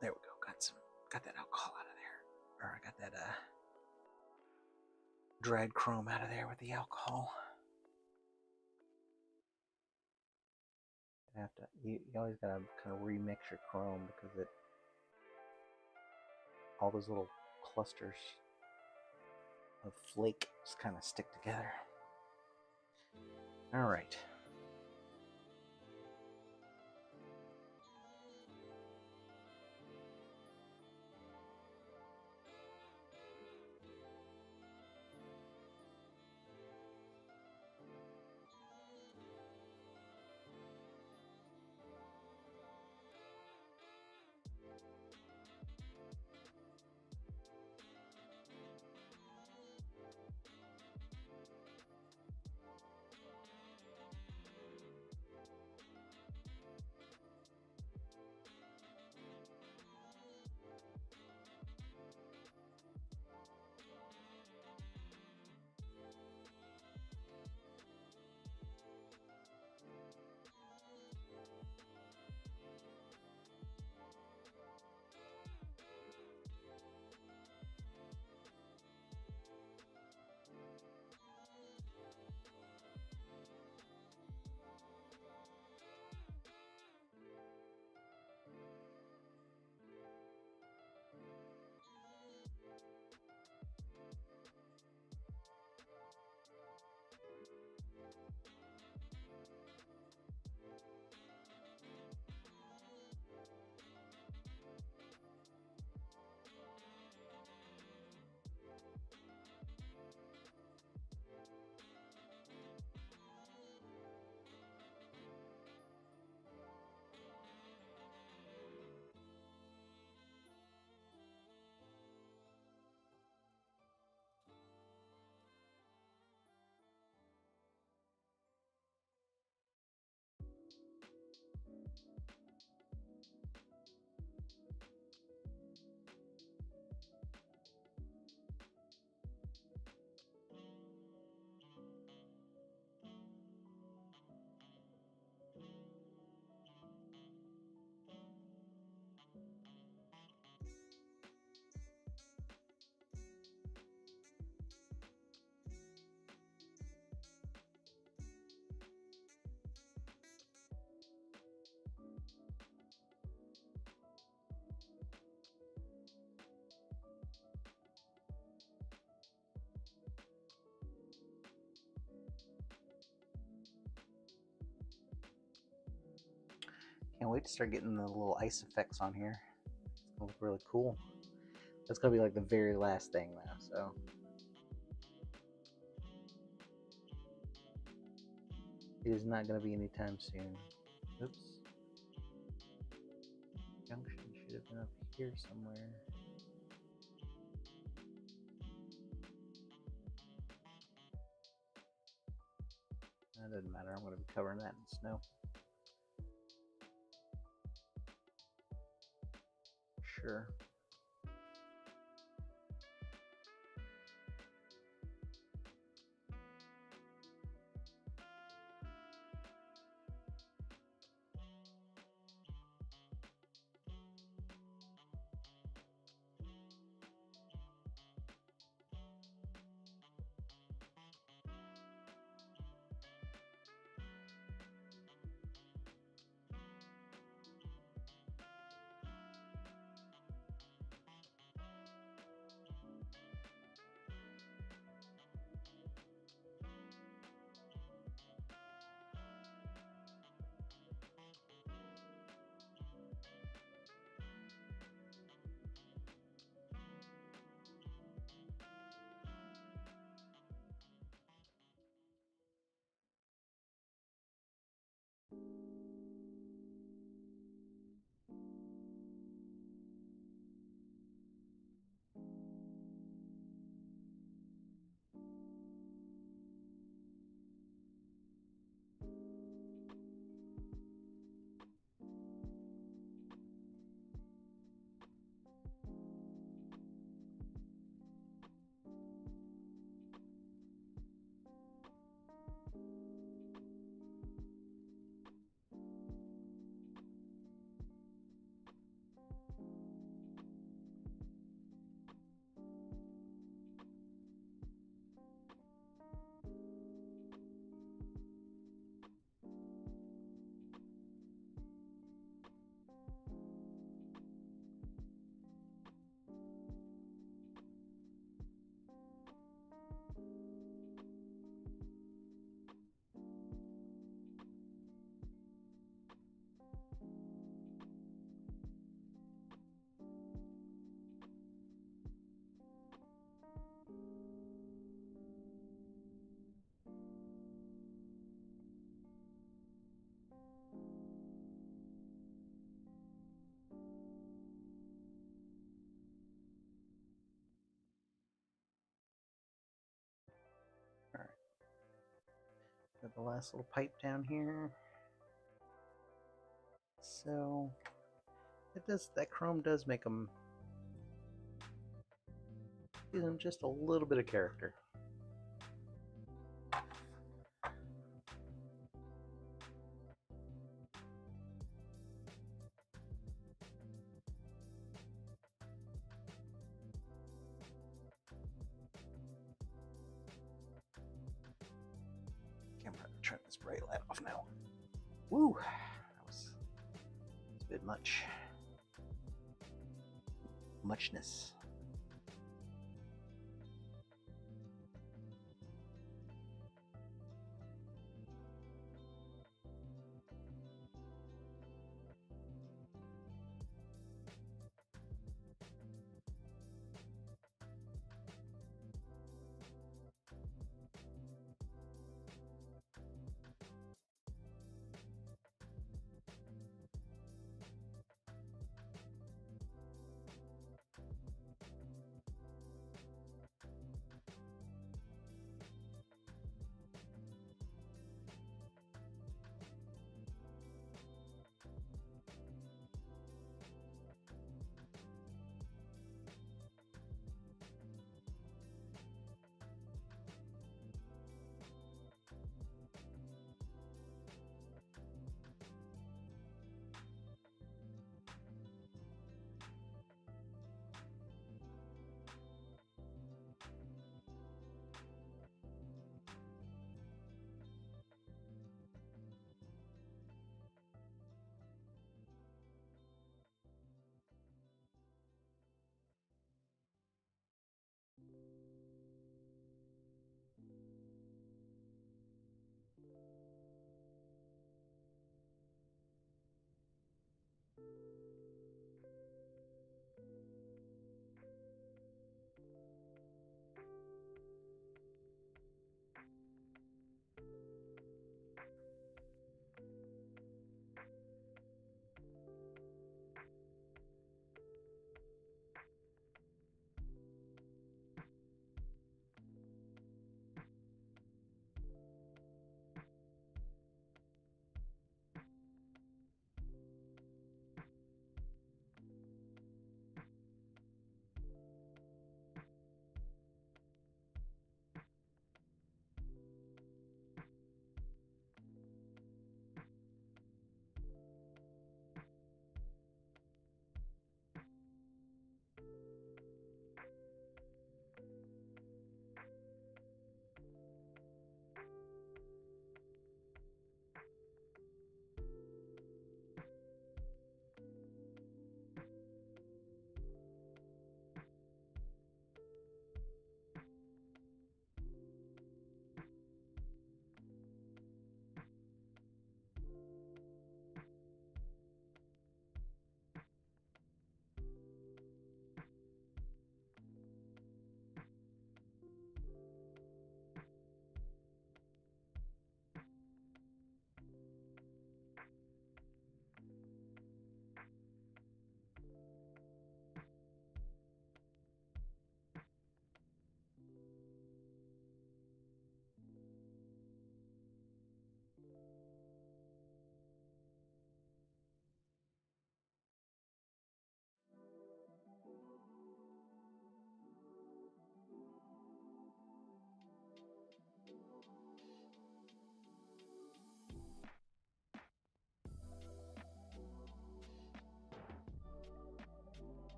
There we go. Got that alcohol out of there. Or I got that dried chrome out of there with the alcohol. You always gotta kind of remix your chrome because all those little clusters of flake just kind of stick together. All right. Can't wait to start getting the little ice effects on here. It's gonna look really cool. That's gonna be like the very last thing though, so. It is not gonna be anytime soon. Oops. Junction should have been up here somewhere. That doesn't matter, I'm gonna be covering that in snow. Sure. Alright. Got the last little pipe down here. So it does, that chrome does make them give them just a little bit of character. Okay, I'm gonna turn this bright light off now. Woo! That was a bit much. Muchness.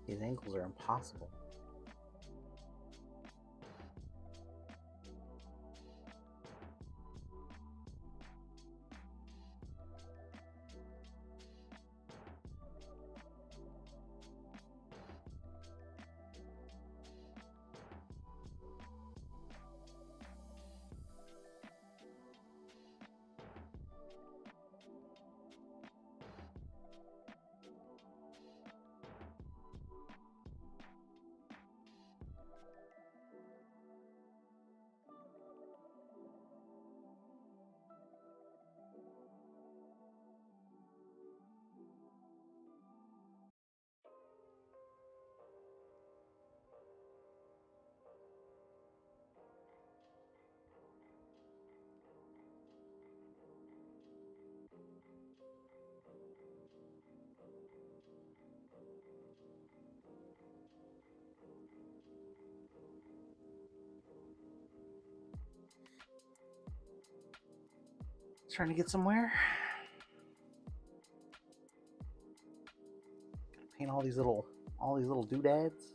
These angles are impossible. Trying to get somewhere. Gotta paint all these little doodads.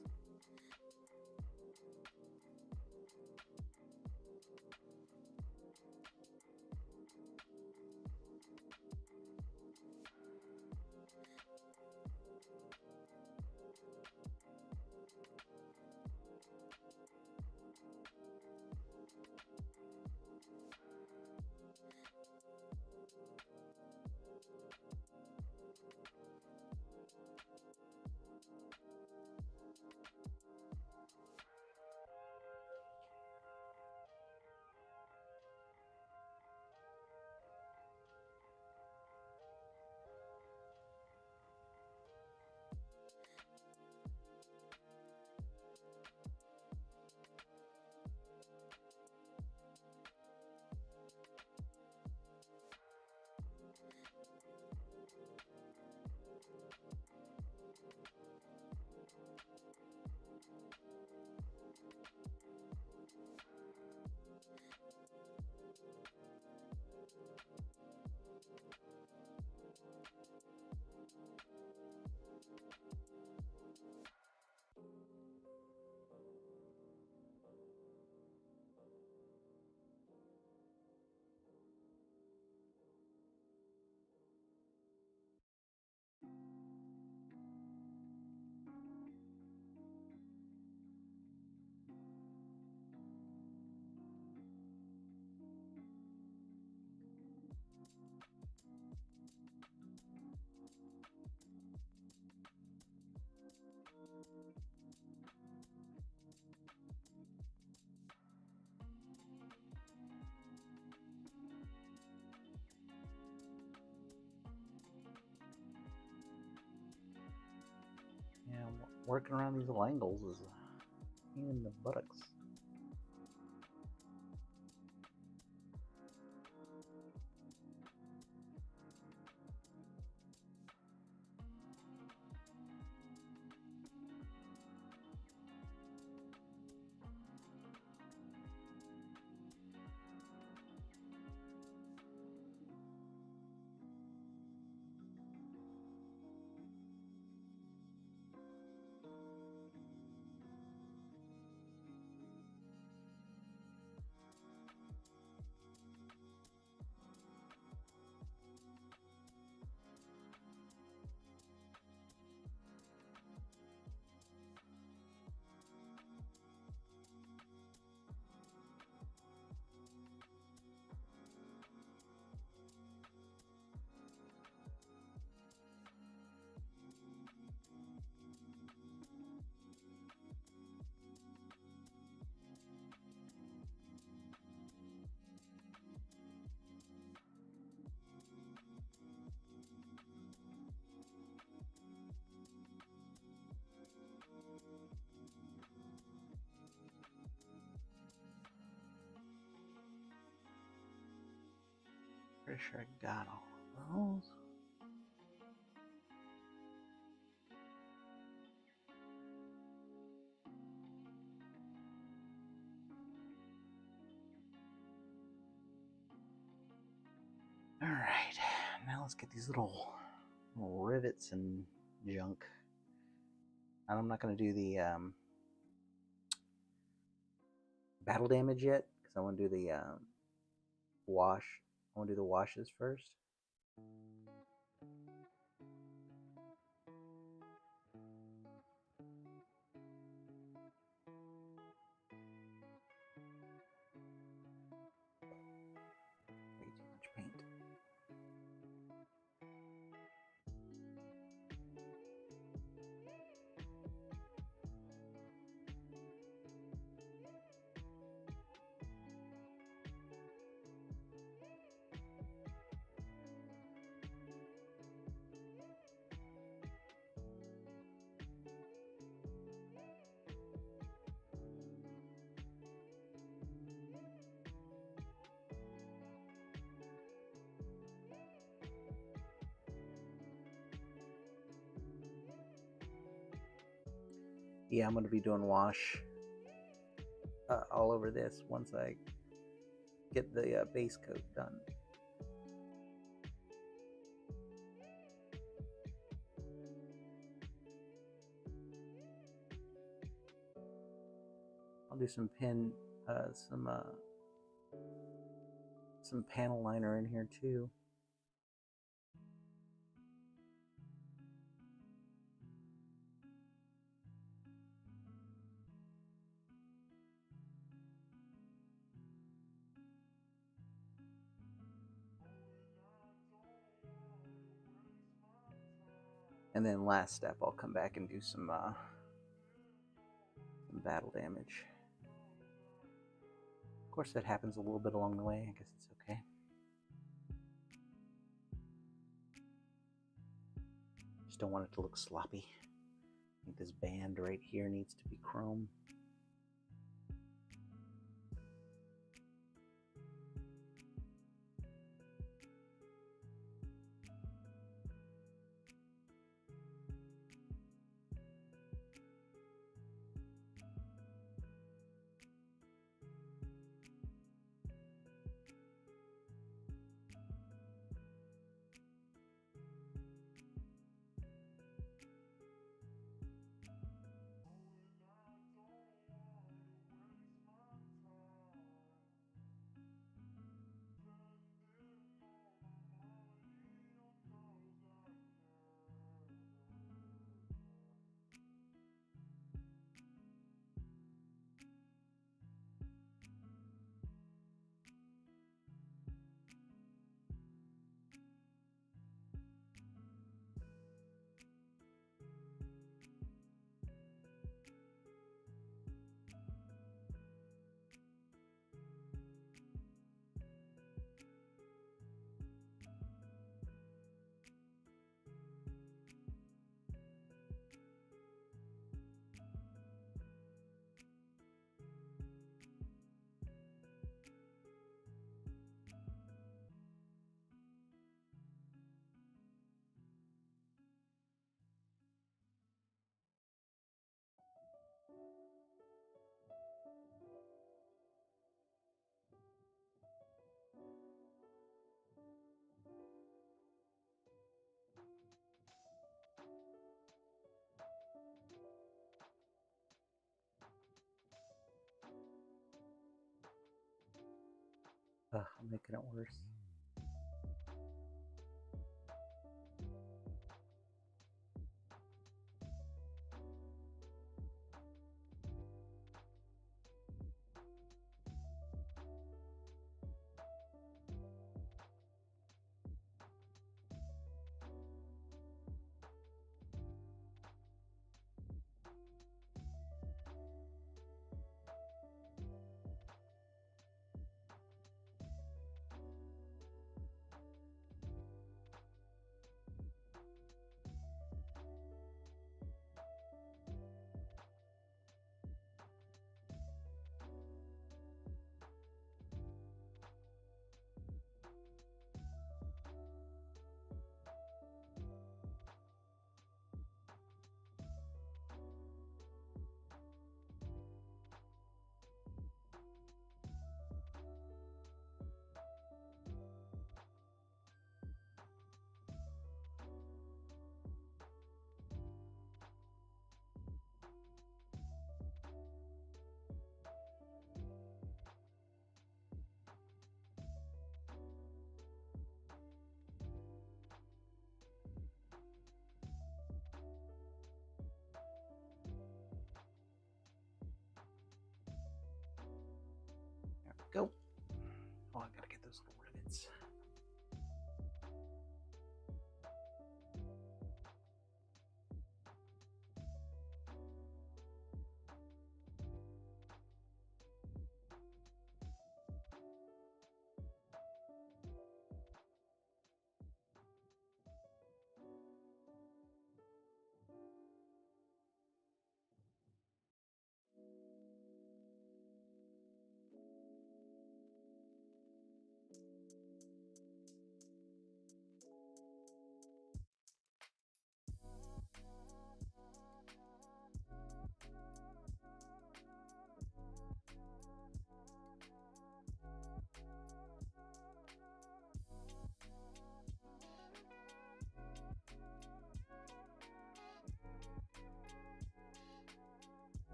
Yeah, working around these little angles is a pain in the buttocks. Pretty sure I got all of those. Alright, now let's get these little rivets and junk And I'm not going to do the battle damage yet because I want to do the wash. I want to do the washes first. Way too much paint. Yeah, I'm going to be doing wash all over this once I get the base coat done. I'll do some some panel liner in here too. And then last step, I'll come back and do some battle damage. Of course, that happens a little bit along the way. I guess it's okay. Just don't want it to look sloppy. I think this band right here needs to be chrome. Ugh, I'm making it worse.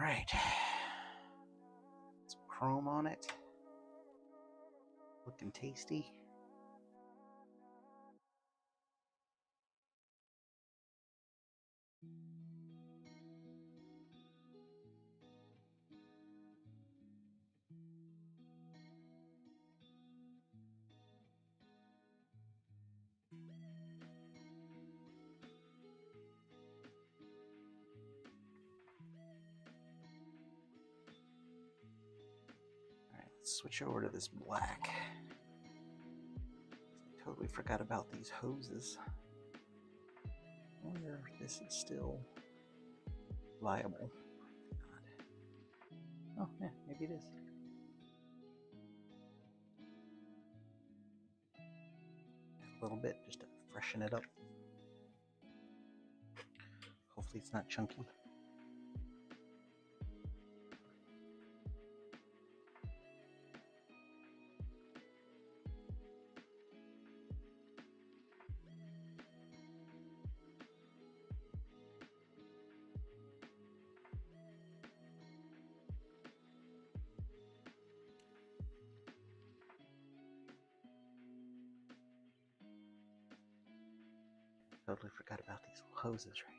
right. Some chrome on it. Looking tasty. Switch over to this black. I totally forgot about these hoses. I wonder if this is still viable. Oh, yeah, maybe it is. A little bit just to freshen it up. Hopefully it's not chunky. Totally forgot about these hoses right here.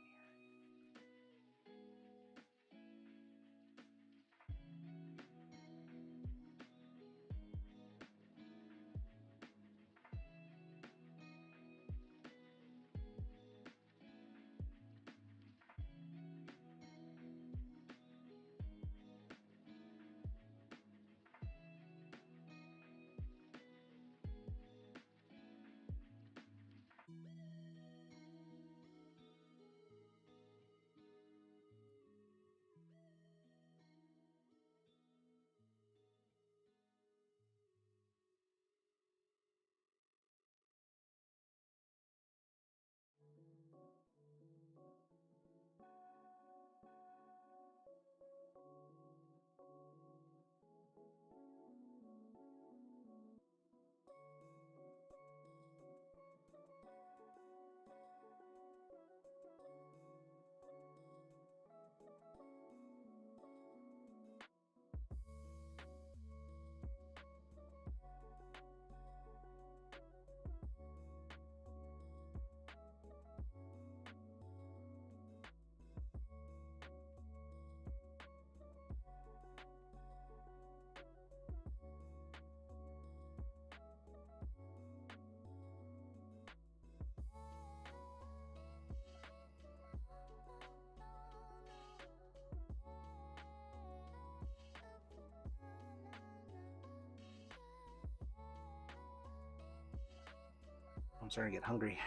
I'm starting to get hungry.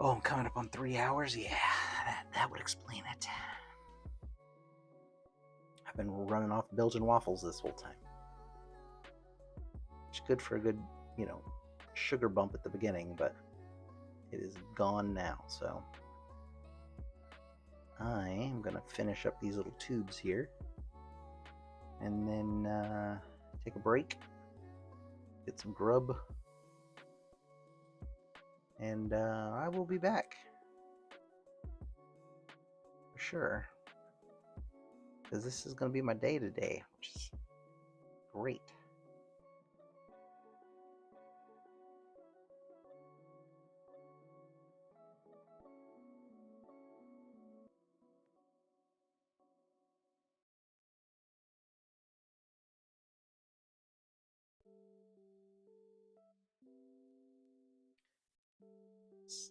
Oh, I'm coming up on 3 hours? Yeah, that would explain it. I've been running off Belgian waffles this whole time. It's good for a good, sugar bump at the beginning, but it is gone now, so I am going to finish up these little tubes here and then take a break, get some grub, and I will be back for sure, because this is going to be my day today, which is great.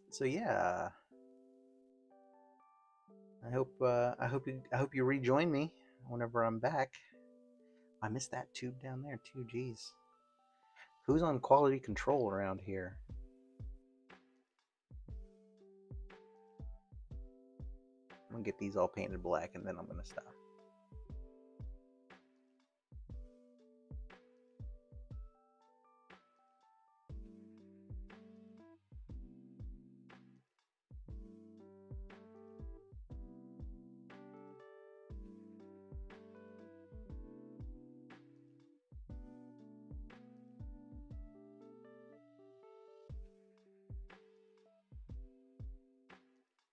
So yeah, I hope you rejoin me whenever I'm back. I missed that tube down there too. Geez, who's on quality control around here? I'm gonna get these all painted black and then I'm gonna stop.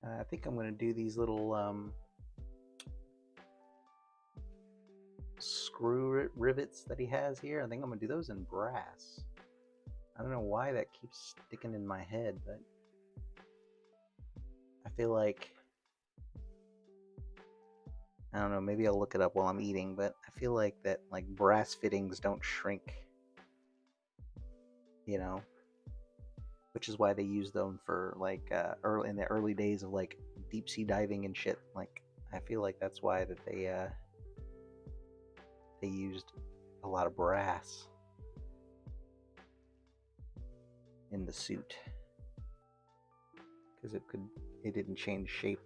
I think I'm going to do these little screw rivets that he has here. I think I'm gonna do those in brass. I don't know why that keeps sticking in my head, but I feel like, I don't know, maybe I'll look it up while I'm eating, but I feel like that like brass fittings don't shrink, you know, which is why they use them for like early in the early days of like deep sea diving and shit. Like I feel like that's why that they used a lot of brass in the suit because it didn't change shape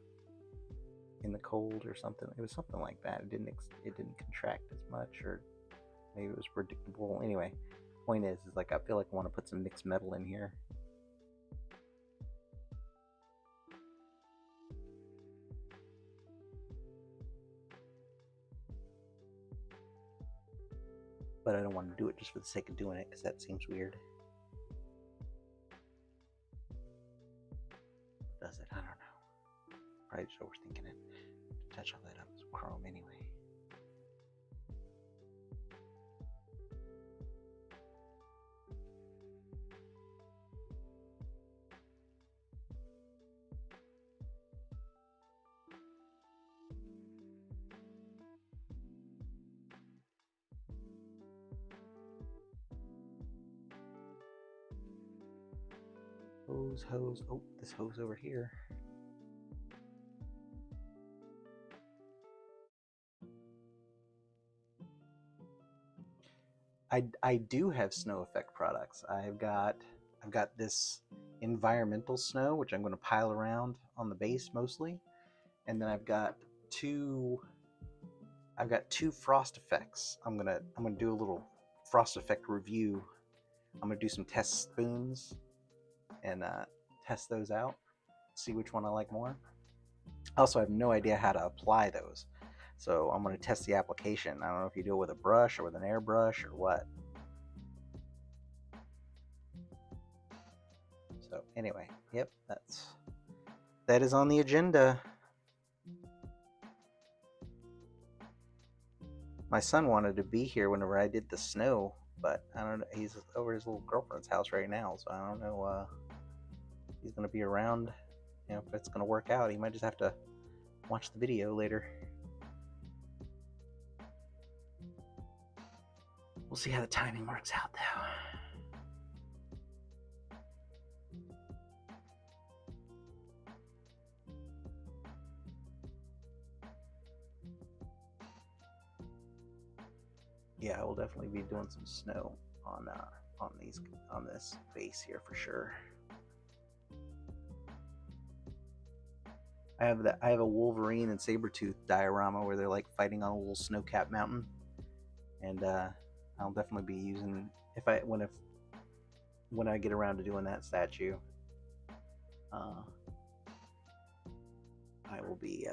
in the cold or something. It was something like that. It didn't contract as much, or maybe it was predictable. Anyway, point is like I feel like I want to put some mixed metal in here. But I don't want to do it just for the sake of doing it because that seems weird. Does it? I don't know. Probably just overthinking it. Touch all that up with chrome anyway. Hose. Oh, this hose over here. I do have snow effect products. I've got this environmental snow, which I'm going to pile around on the base mostly, and then I've got two frost effects. I'm gonna do a little frost effect review. I'm gonna do some test spoons and test those out, see which one I like more. Also, I have no idea how to apply those, so I'm going to test the application. I don't know if you do it with a brush or with an airbrush or what. So anyway, yep, that is on the agenda. My son wanted to be here whenever I did the snow, but I don't know. He's over his little girlfriend's house right now, so I don't know if he's going to be around. You know, if it's going to work out. He might just have to watch the video later. We'll see how the timing works out, though. Yeah, I will definitely be doing some snow on this base here for sure. I have a Wolverine and Sabretooth diorama where they're like fighting on a little snow-capped mountain, and I'll definitely be using when I get around to doing that statue. I will be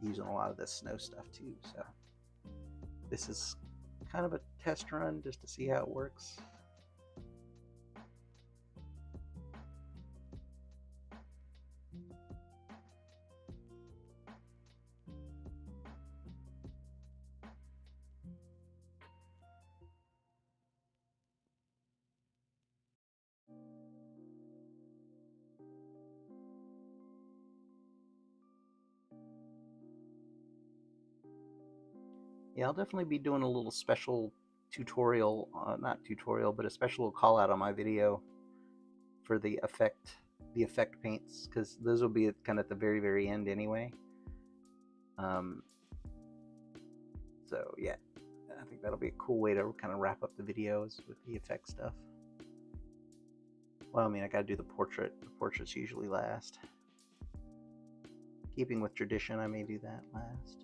using a lot of this snow stuff too. So this is kind of a test run just to see how it works. Yeah, I'll definitely be doing a little special tutorial, not tutorial, but a special call out on my video for the effect paints, because those will be kind of at the very, very end anyway. So yeah, I think that'll be a cool way to kind of wrap up the videos with the effect stuff. Well, I mean, I gotta do the portrait. The portrait's usually last. Keeping with tradition, I may do that last.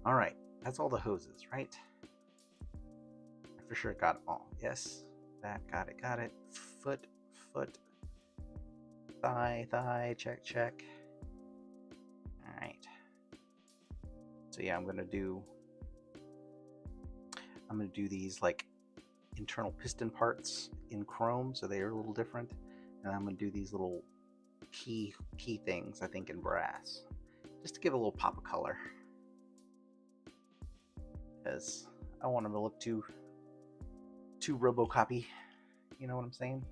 All right, that's all the hoses, right? I for sure got them all. Yes, that got it. Foot, thigh, check. All right. So yeah, I'm gonna do these like internal piston parts in chrome, so they are a little different, and I'm gonna do these little key things, I think, in brass, just to give a little pop of color, because I want them to look too RoboCop-y. You know what I'm saying?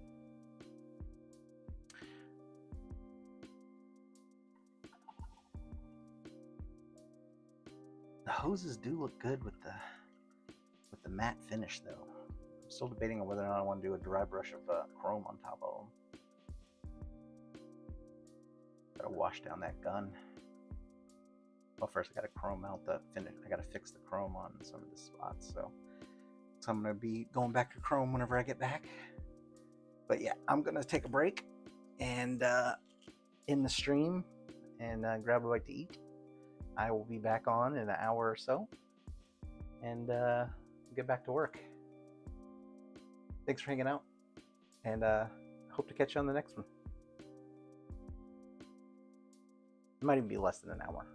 The hoses do look good with the matte finish, though. I'm still debating on whether or not I want to do a dry brush of chrome on top of them. Gotta wash down that gun. Well, first I gotta chrome out the finish. I gotta fix the chrome on some of the spots. So I'm gonna be going back to chrome whenever I get back. But yeah, I'm gonna take a break and in the stream and grab a bite to eat. I will be back on in an hour or so and get back to work. Thanks for hanging out, and hope to catch you on the next one. It might even be less than an hour.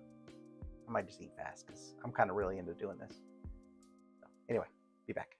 I might just eat fast because I'm kind of really into doing this. So, anyway, be back.